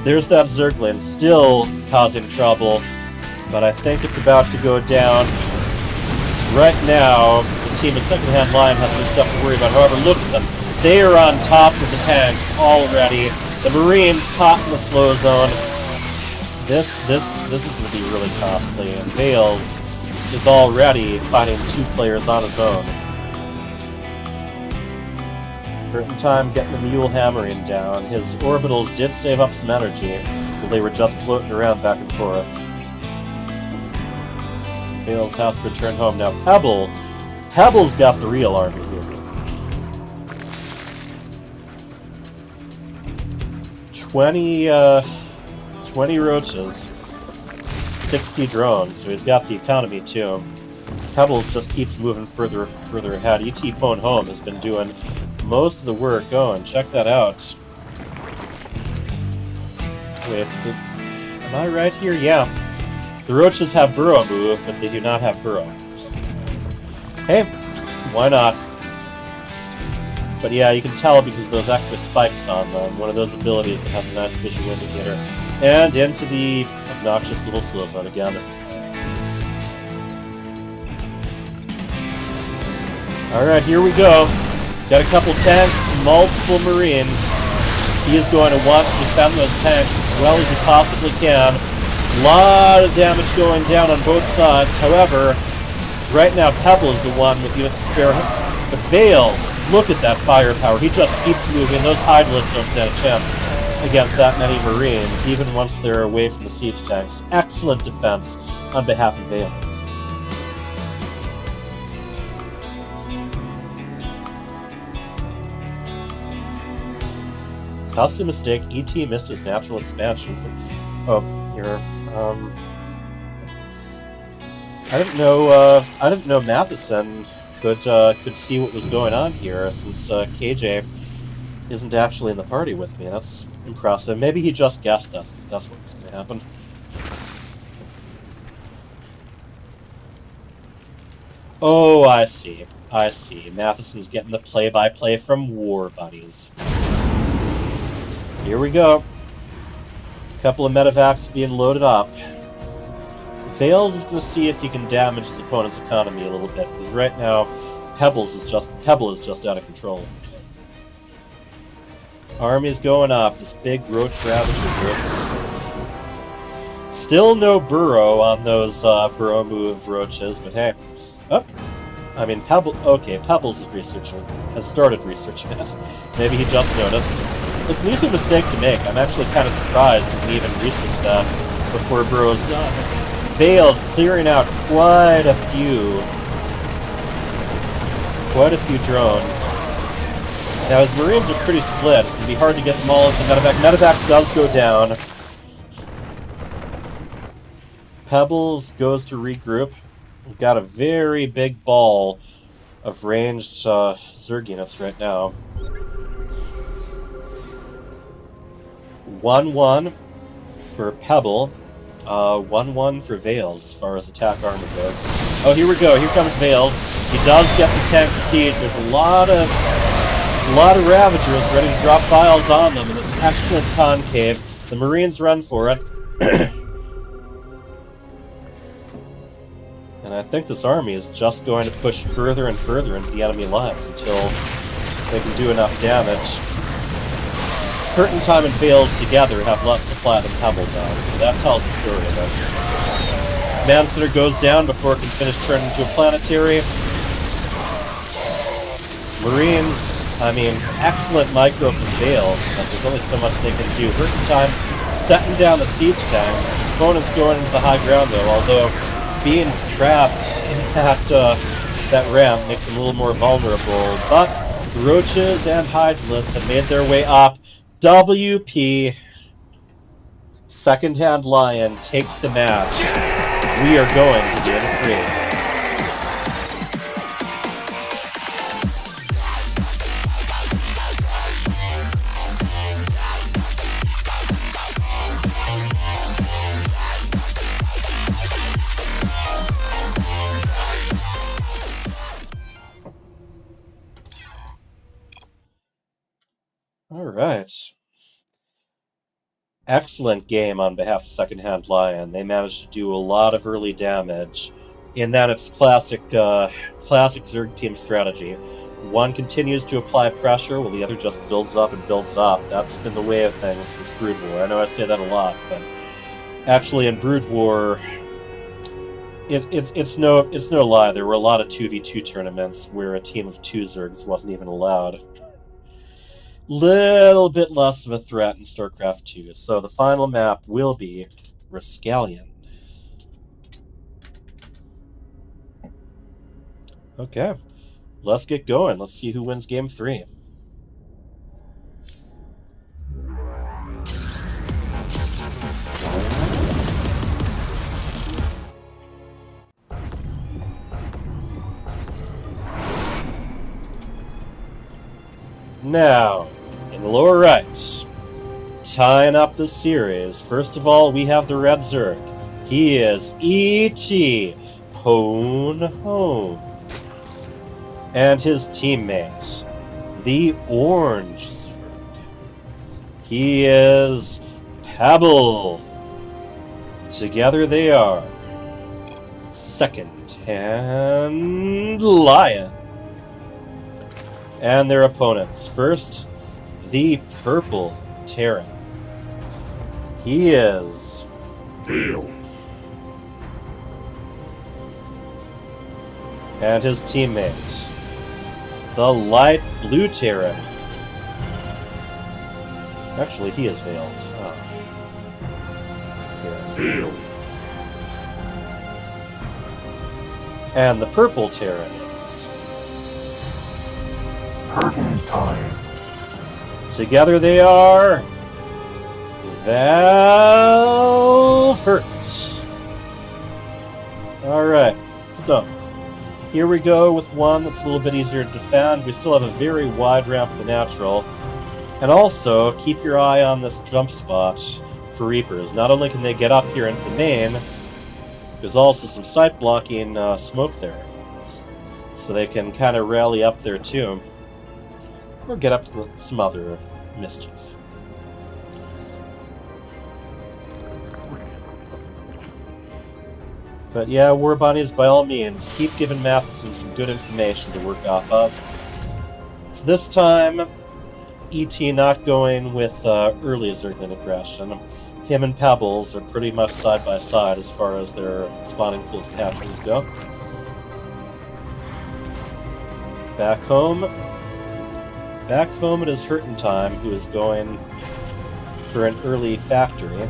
Zerglin still causing trouble, but I think it's about to go down. Right now, the team of Secondhand Lion has some stuff to worry about. However, look at them. They are on top of the tanks already. The Marines caught in the slow zone. This is going to be really costly, and Vales is already fighting 2 players on his own. Curtain Time getting the mule hammering down. His orbitals did save up some energy, but they were just floating around back and forth. Vales has to return home. Now Pebble's got the real army here. 20 roaches, 60 drones, so he's got the economy too. Pebbles just keeps moving further ahead. UT Ponhome has been doing most of the work. Oh, and check that out. Wait, am I right here? Yeah. The roaches have burrow move, but they do not have burrow. Hey, why not? But yeah, you can tell because of those extra spikes on them. One of those abilities that has a nice visual indicator. And into the obnoxious little slow zone again. Alright, here we go. Got a couple tanks, multiple Marines. He is going to want to defend those tanks as well as he possibly can. A lot of damage going down on both sides. However, right now Pebble is the one with units to spare. But Vales, look at that firepower. He just keeps moving. Those Hydelists don't stand a chance against that many Marines, even once they're away from the siege tanks. Excellent defense on behalf of Vales. Costly mistake. ET missed his natural expansion. Here. I didn't know Matheson could see what was going on here, since KJ isn't actually in the party with me. That's impressive. Maybe he just guessed that's what was going to happen. Oh, I see. Matheson's getting the play-by-play from War Buddies. Here we go. A couple of medevacs being loaded up. Vales is going to see if he can damage his opponent's economy a little bit, because right now, Pebble is just out of control. Army's going up. This big Roach Ravager group. Still no burrow on those burrow move roaches, but hey. Pebbles is has started researching it. Maybe he just noticed. It's an easy mistake to make. I'm actually kind of surprised he can even research that before burrow's done. Vales clearing out quite a few drones. Now his Marines are pretty split. It's going to be hard to get them all into medevac. Medevac does go down. Pebbles goes to regroup. We've got a very big ball of ranged Zerg units right now. 1-1 for Pebble. 1-1 for Vales as far as attack armor goes. Oh, here we go. Here comes Vales. He does get the tank siege. There's a lot of Ravagers ready to drop files on them in this excellent concave. The Marines run for it. And I think this army is just going to push further and further into the enemy lines until they can do enough damage. Curtain Time and Vales together have less supply than Pebble does, so that tells the story of this. Command Center goes down before it can finish turning into a planetary. Marines, I mean, excellent micro from Vales, but there's only so much they can do. Hurting time, setting down the siege tanks. His opponent's going into the high ground, though, although being trapped in that ramp makes him a little more vulnerable. But Roaches and Hydralists have made their way up. WP. Second-hand Lion takes the match. We are going to Game 3. All right. Excellent game on behalf of Second-Hand Lion. They managed to do a lot of early damage. In that, it's classic Zerg team strategy. One continues to apply pressure while the other just builds up and builds up. That's been the way of things since Brood War. I know I say that a lot, but actually in Brood War, it's no lie. There were a lot of 2v2 tournaments where a team of 2 Zergs wasn't even allowed. Little bit less of a threat in StarCraft 2. So the final map will be Rascallion. Okay, let's get going. Let's see who wins Game 3. Now, in the lower right, tying up the series, first of all, we have the Red Zerg. He is E.T. Pone Home. And his teammates, the Orange Zerg. He is Pebble. Together they are Second-Hand Lion. And their opponents. First, the Purple Terran. He is Fields. And his teammates. The Light Blue Terran. Actually, he is Vales. Oh. Here. Fields. And the Purple Terran is Curtain time. Together they are Valhurt. Alright, so here we go with one that's a little bit easier to defend. We still have a very wide ramp with the natural. And also, keep your eye on this jump spot for Reapers. Not only can they get up here into the main, there's also some sight blocking smoke there. So they can kind of rally up there too. Or get up to some other mischief. But yeah, War Bunnies, by all means, keep giving Matheson some good information to work off of. So this time, E.T. not going with early Zergman aggression. Him and Pebbles are pretty much side by side as far as their spawning pools and hatcheries go. Back home it is Hurtin' Time, who is going for an early factory.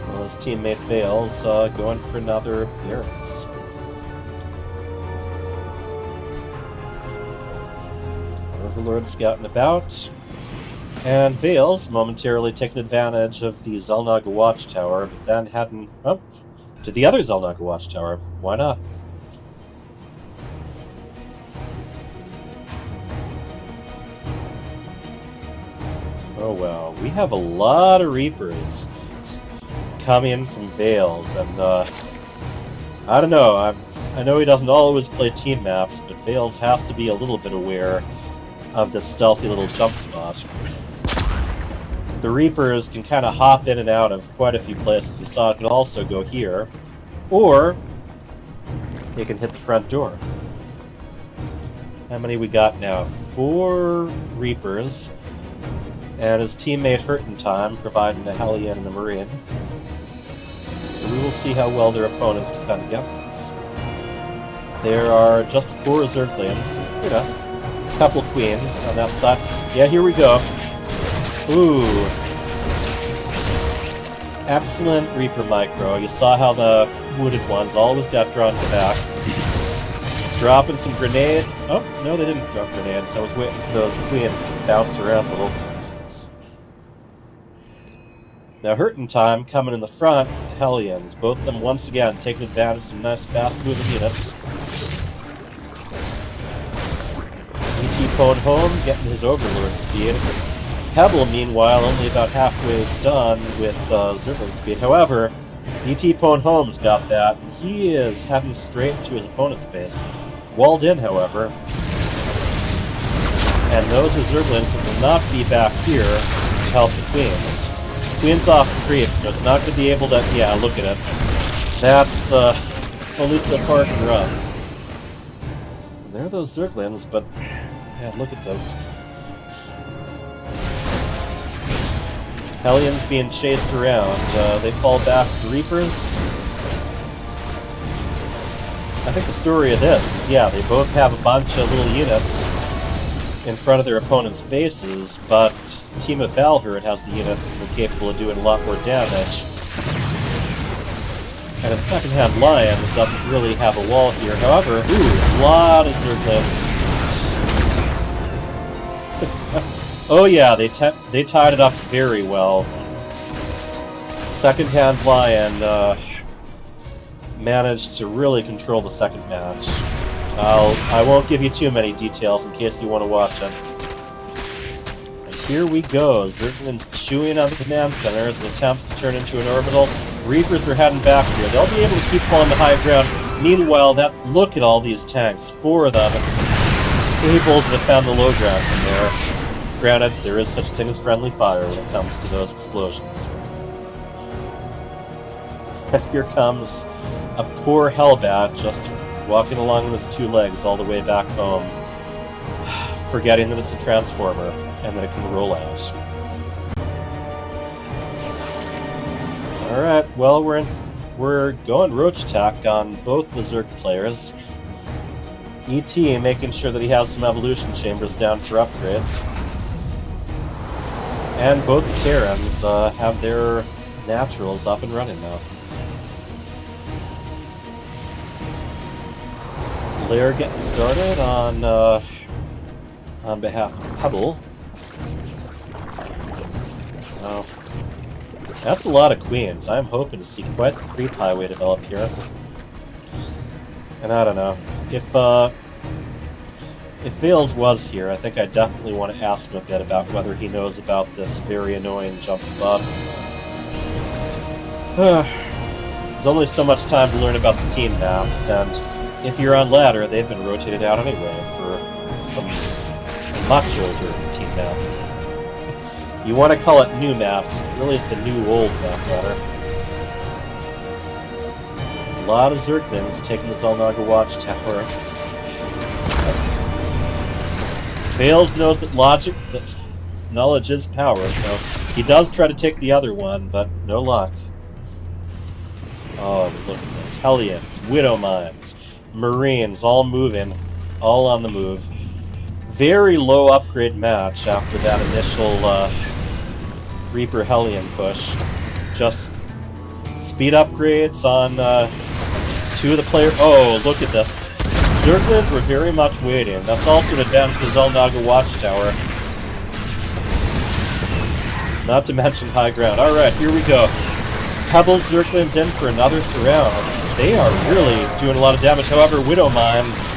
Well, his teammate Vales going for another appearance. Overlord scouting about. And Vales momentarily taking advantage of the Zelnaga Watchtower, but then heading up to the other Zelnaga Watchtower. Why not? Oh well, we have a lot of Reapers coming from Vales, and I don't know, I know he doesn't always play team maps, but Vales has to be a little bit aware of this stealthy little jump spot. The Reapers can kind of hop in and out of quite a few places. You saw it can also go here, or they can hit the front door. How many we got now? 4 Reapers. And his teammate Hurtin' Time, providing a Hellion and a Marine. So we will see how well their opponents defend against this. There are just 4 Zerglings, you know, a couple queens on that side. Yeah, here we go. Ooh. Excellent Reaper Micro. You saw how the wooded ones always got drawn to the back. Dropping some grenade. Oh, no, they didn't drop grenades. I was waiting for those queens to bounce around a little. Now, Hurtin' Time coming in the front with the Hellions. Both of them once again taking advantage of some nice fast-moving units. ET Pwn home getting his Overlord speed. Pebble, meanwhile, only about halfway done with Zergling speed. However, ET Pwn home's got that. He is heading straight into his opponent's base. Walled in, however. And knows the Zerglings will not be back here to help the Queens. Queen's off the creep, so it's not going to be able to... Yeah, look at it. That's only so far can run. And there are those Zerglings, but... Yeah, look at this. Hellions being chased around. They fall back to Reapers. I think the story of this is, yeah, they both have a bunch of little units in front of their opponent's bases, but Team of Valherd has the units that are capable of doing a lot more damage. And a second-hand Lion doesn't really have a wall here. However, ooh, a lot of Zerglings. Oh yeah, they tied it up very well. Second-hand Lion managed to really control the second match. I won't give you too many details in case you want to watch it. And here we go. Zergling's chewing on the command center as it attempts to turn into an orbital. Reapers are heading back here. They'll be able to keep falling to high ground. Meanwhile, look at all these tanks. 4 of them able to defend the low ground from there. Granted, there is such a thing as friendly fire when it comes to those explosions. And here comes a poor Hellbat just walking along with his 2 legs all the way back home, forgetting that it's a transformer and that it can roll out. Alright, well, we're going roach attack on both the Zerg players. ET making sure that he has some evolution chambers down for upgrades. And both the Terrans have their naturals up and running now. Lair getting started on behalf of Pebble. Oh, that's a lot of queens. I'm hoping to see quite the creep highway develop here. And I don't know. If Vales was here, I think I definitely want to ask him a bit about whether he knows about this very annoying jump spot. There's only so much time to learn about the team maps, and if you're on ladder, they've been rotated out anyway for some much older team maps. You want to call it new maps, but really it's the new old map ladder. A lot of Zerglings taking the Zelnaga Watchtower. Vales knows that knowledge is power, so he does try to take the other one, but no luck. Oh, look at this. Hellions, Widow Mines, Marines, all moving, all on the move. Very low upgrade match after that initial Reaper Hellion push. Just speed upgrades on 2 of the players. Oh, look at the Zerglings were very much waiting. That's also an advantage to the Zelnaga Watchtower. Not to mention high ground. Alright, here we go. Pebble Zerglings in for another surround. They are really doing a lot of damage. However, Widow Mines,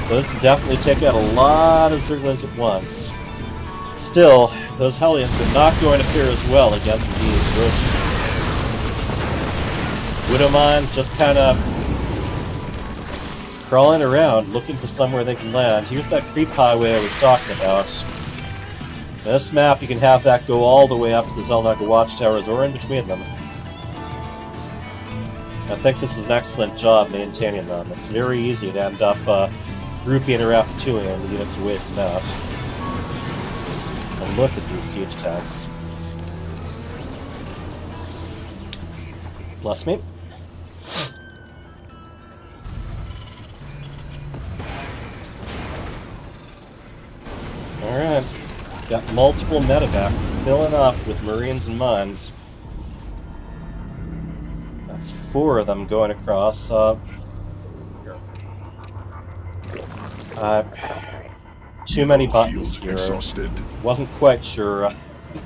those can definitely take out a lot of Zerglings at once. Still, those Hellions are not going to fare as well against these roaches. Widow Mines just kind of crawling around, looking for somewhere they can land. Here's that creep highway I was talking about. This map, you can have that go all the way up to the Zelnaga Watchtowers or in between them. I think this is an excellent job maintaining them. It's very easy to end up grouping or F2ing the units away from that. And look at these siege tanks. Bless me. Alright. Got multiple medevacs filling up with Marines and mines. That's 4 of them going across. Too many buttons here. Wasn't quite sure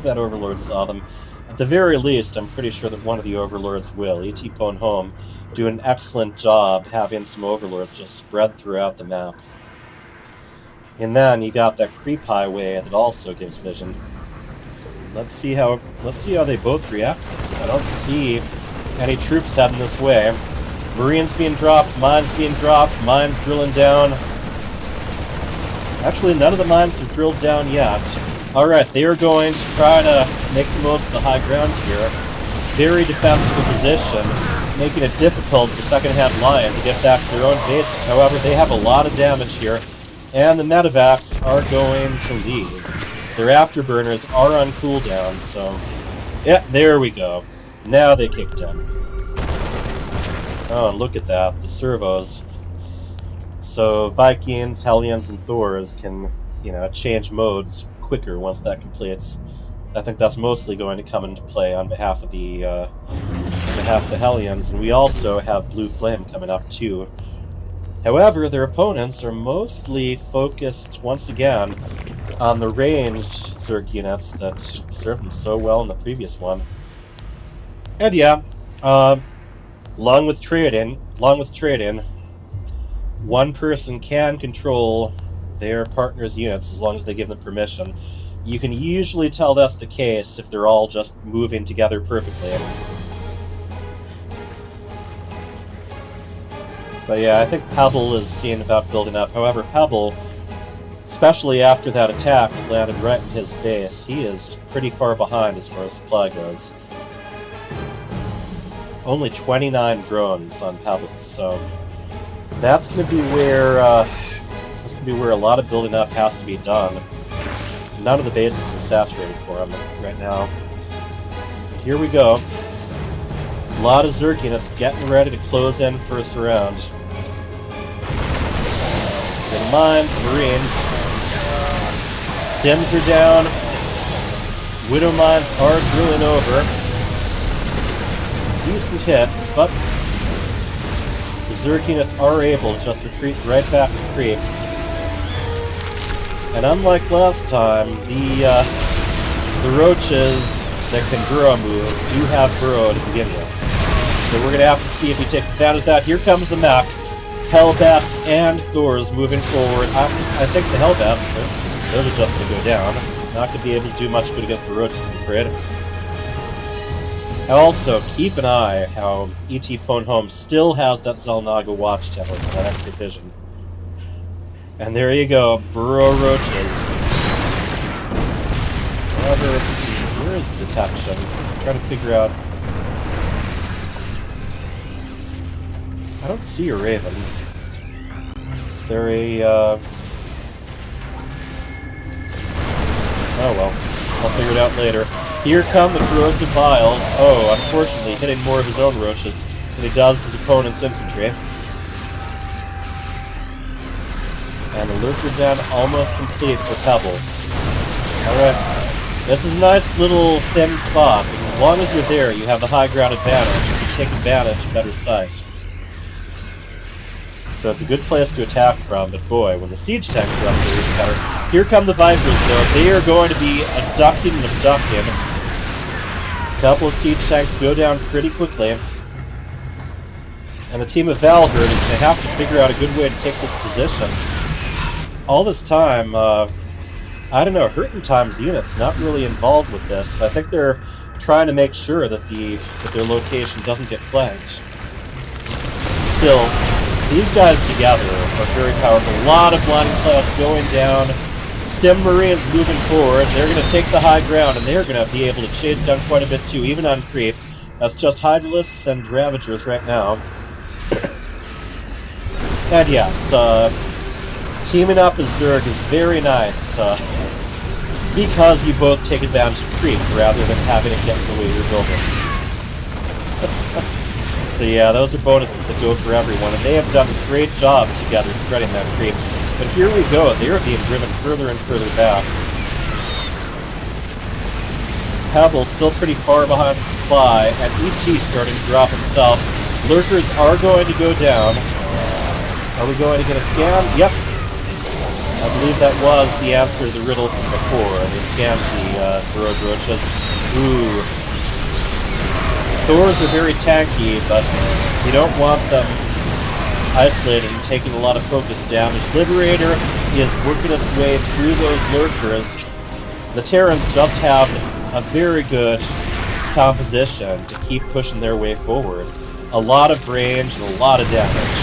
that Overlord saw them. At the very least, I'm pretty sure that one of the Overlords will. E.T. Pone Home do an excellent job having some Overlords just spread throughout the map. And then you got that creep highway that also gives vision. Let's see how they both react to this. I don't see any troops heading this way. Marines being dropped, mines drilling down. Actually, none of the mines have drilled down yet. Alright, they are going to try to make the most of the high ground here. Very defensible position, making it difficult for second-hand Lion to get back to their own bases. However, they have a lot of damage here, and the medevacs are going to leave. Their afterburners are on cooldown, so... yeah, there we go. Now they kicked in. Oh, look at that, the servos. So Vikings, Hellions, and Thors can, change modes quicker once that completes. I think that's mostly going to come into play on behalf of the Hellions, and we also have Blue Flame coming up too. However, their opponents are mostly focused once again on the ranged Zerg units that served them so well in the previous one. And yeah, along with trade-in, one person can control their partner's units as long as they give them permission. You can usually tell that's the case if they're all just moving together perfectly. But yeah, I think Pebble is seeing about building up. However, Pebble, especially after that attack that landed right in his base, he is pretty far behind as far as supply goes. Only 29 drones on Pebble, so that's going to be where a lot of building up has to be done. None of the bases are saturated for him right now. But here we go. A lot of Zerg units getting ready to close in first round. The mines, Marines. Stems are down. Widow mines are drilling over. Decent hits, but the Zerg units are able to just retreat right back to creep. And unlike last time, the roaches that can burrow move do have burrow to begin with. So we're going to have to see if he takes advantage of that. Here comes the mech. Hellbats and Thors moving forward. I think the Hellbats, those are just going to go down. Not going to be able to do much good against the roaches, I'm afraid. Also, keep an eye how E.T. Pone Home still has that Zalnaga watchtower for that extra vision. And there you go, burrow roaches. However, where is the detection? I'm trying to figure out... I don't see a Raven. They're a... Oh well, I'll figure it out later. Here come the corrosive vials. Oh, unfortunately, hitting more of his own roaches than he does his opponent's infantry. And the lurker den almost complete for Pebble. Alright, this is a nice little thin spot, because as long as you're there, you have the high ground advantage. You can take advantage of better sight. So it's a good place to attack from, but boy, when the siege tanks are up there, even better. Here come the Vipers, though. They are going to be abducting and abducting. A couple of siege tanks go down pretty quickly. And the team of Valherd is going to have to figure out a good way to take this position. All this time, I don't know, Hurtin Time's unit's not really involved with this. I think they're trying to make sure that their location doesn't get flanked. Still, these guys together are very powerful. A lot of blinding clouds going down. Stem Marines moving forward. They're going to take the high ground, and they're going to be able to chase down quite a bit too, even on creep. That's just Hydralisks and Ravagers right now. And yes, teaming up as Zerg is very nice, because you both take advantage of creep rather than having it get in the way of your buildings. So yeah, those are bonuses that go for everyone, and they have done a great job together spreading that creep. But here we go, they are being driven further and further back. Pebble still pretty far behind the supply, and ET starting to drop himself. Lurkers are going to go down. Are we going to get a scan? Yep. I believe that was the answer to the riddle from before. They scanned the burrowed roaches. Ooh. Thors are very tanky, but you don't want them isolated and taking a lot of focus damage. Liberator is working its way through those lurkers. The Terrans just have a very good composition to keep pushing their way forward. A lot of range and a lot of damage.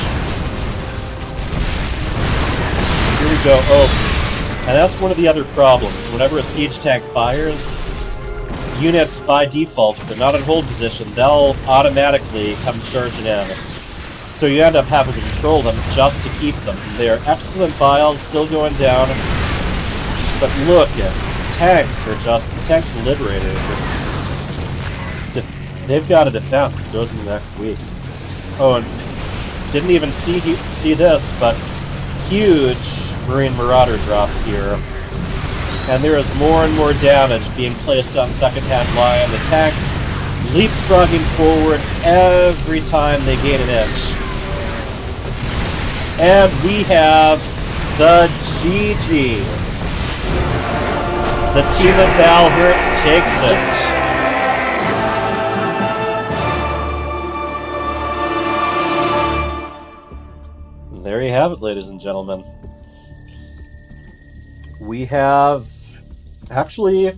Here we go. Oh, and that's one of the other problems. Whenever a siege tank fires, units by default, if they're not in hold position, they'll automatically come charging in. So you end up having to control them just to keep them. They're excellent biles, still going down. But look at tanks are just the tanks and liberators. They've got a defense that goes into next week. Oh, and didn't even see this, but huge Marine Marauder drop here. And there is more and more damage being placed on second-hand line. The tanks leapfrogging forward every time they gain an inch. And we have the GG. The team of Valhurt takes it. And there you have it, ladies and gentlemen. We have actually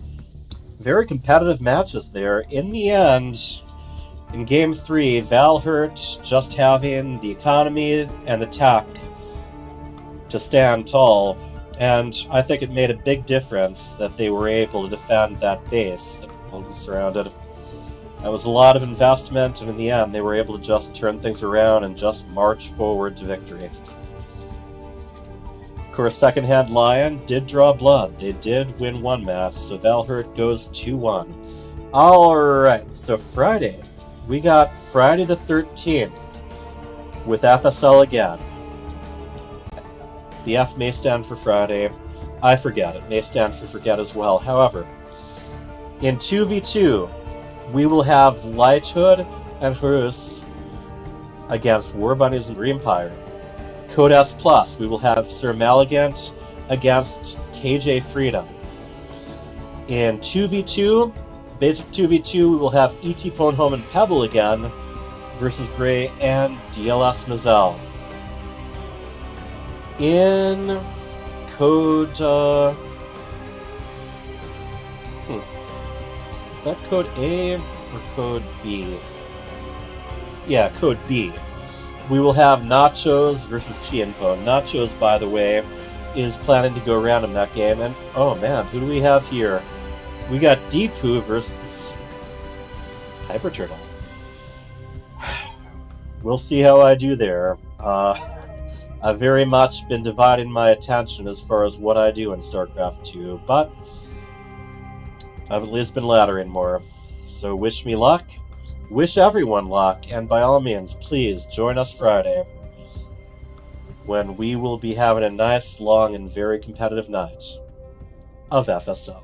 very competitive matches there. In the end, in Game 3, Valhurt just having the economy and the tech to stand tall. And I think it made a big difference that they were able to defend that base that was surrounded. That was a lot of investment, and in the end, they were able to just turn things around and just march forward to victory. Of course, Second-Hand Lion did draw blood. They did win one match, so Valhurt goes 2-1. Alright, so Friday. We got Friday the 13th with FSL again. The F may stand for Friday. I forget. It may stand for forget as well. However, in 2v2, we will have Lighthood and Horus against War Bunnies and Greenpire. Code S+, we will have Sir Maligant against KJ Freedom. In 2v2, basic 2v2, we will have ET Ponehome and Pebble again versus Grey and DLS Mazel. In code, is that code A or code B? Yeah, code B. We will have Nachos versus Chienpo. Nachos, by the way, is planning to go around in that game. And, oh man, who do we have here? We got Deepu versus Hyper Turtle. We'll see how I do there. I've very much been dividing my attention as far as what I do in StarCraft 2, but I've at least been laddering more. So wish me luck, wish everyone luck, and by all means, please join us Friday, when we will be having a nice, long, and very competitive night of FSL.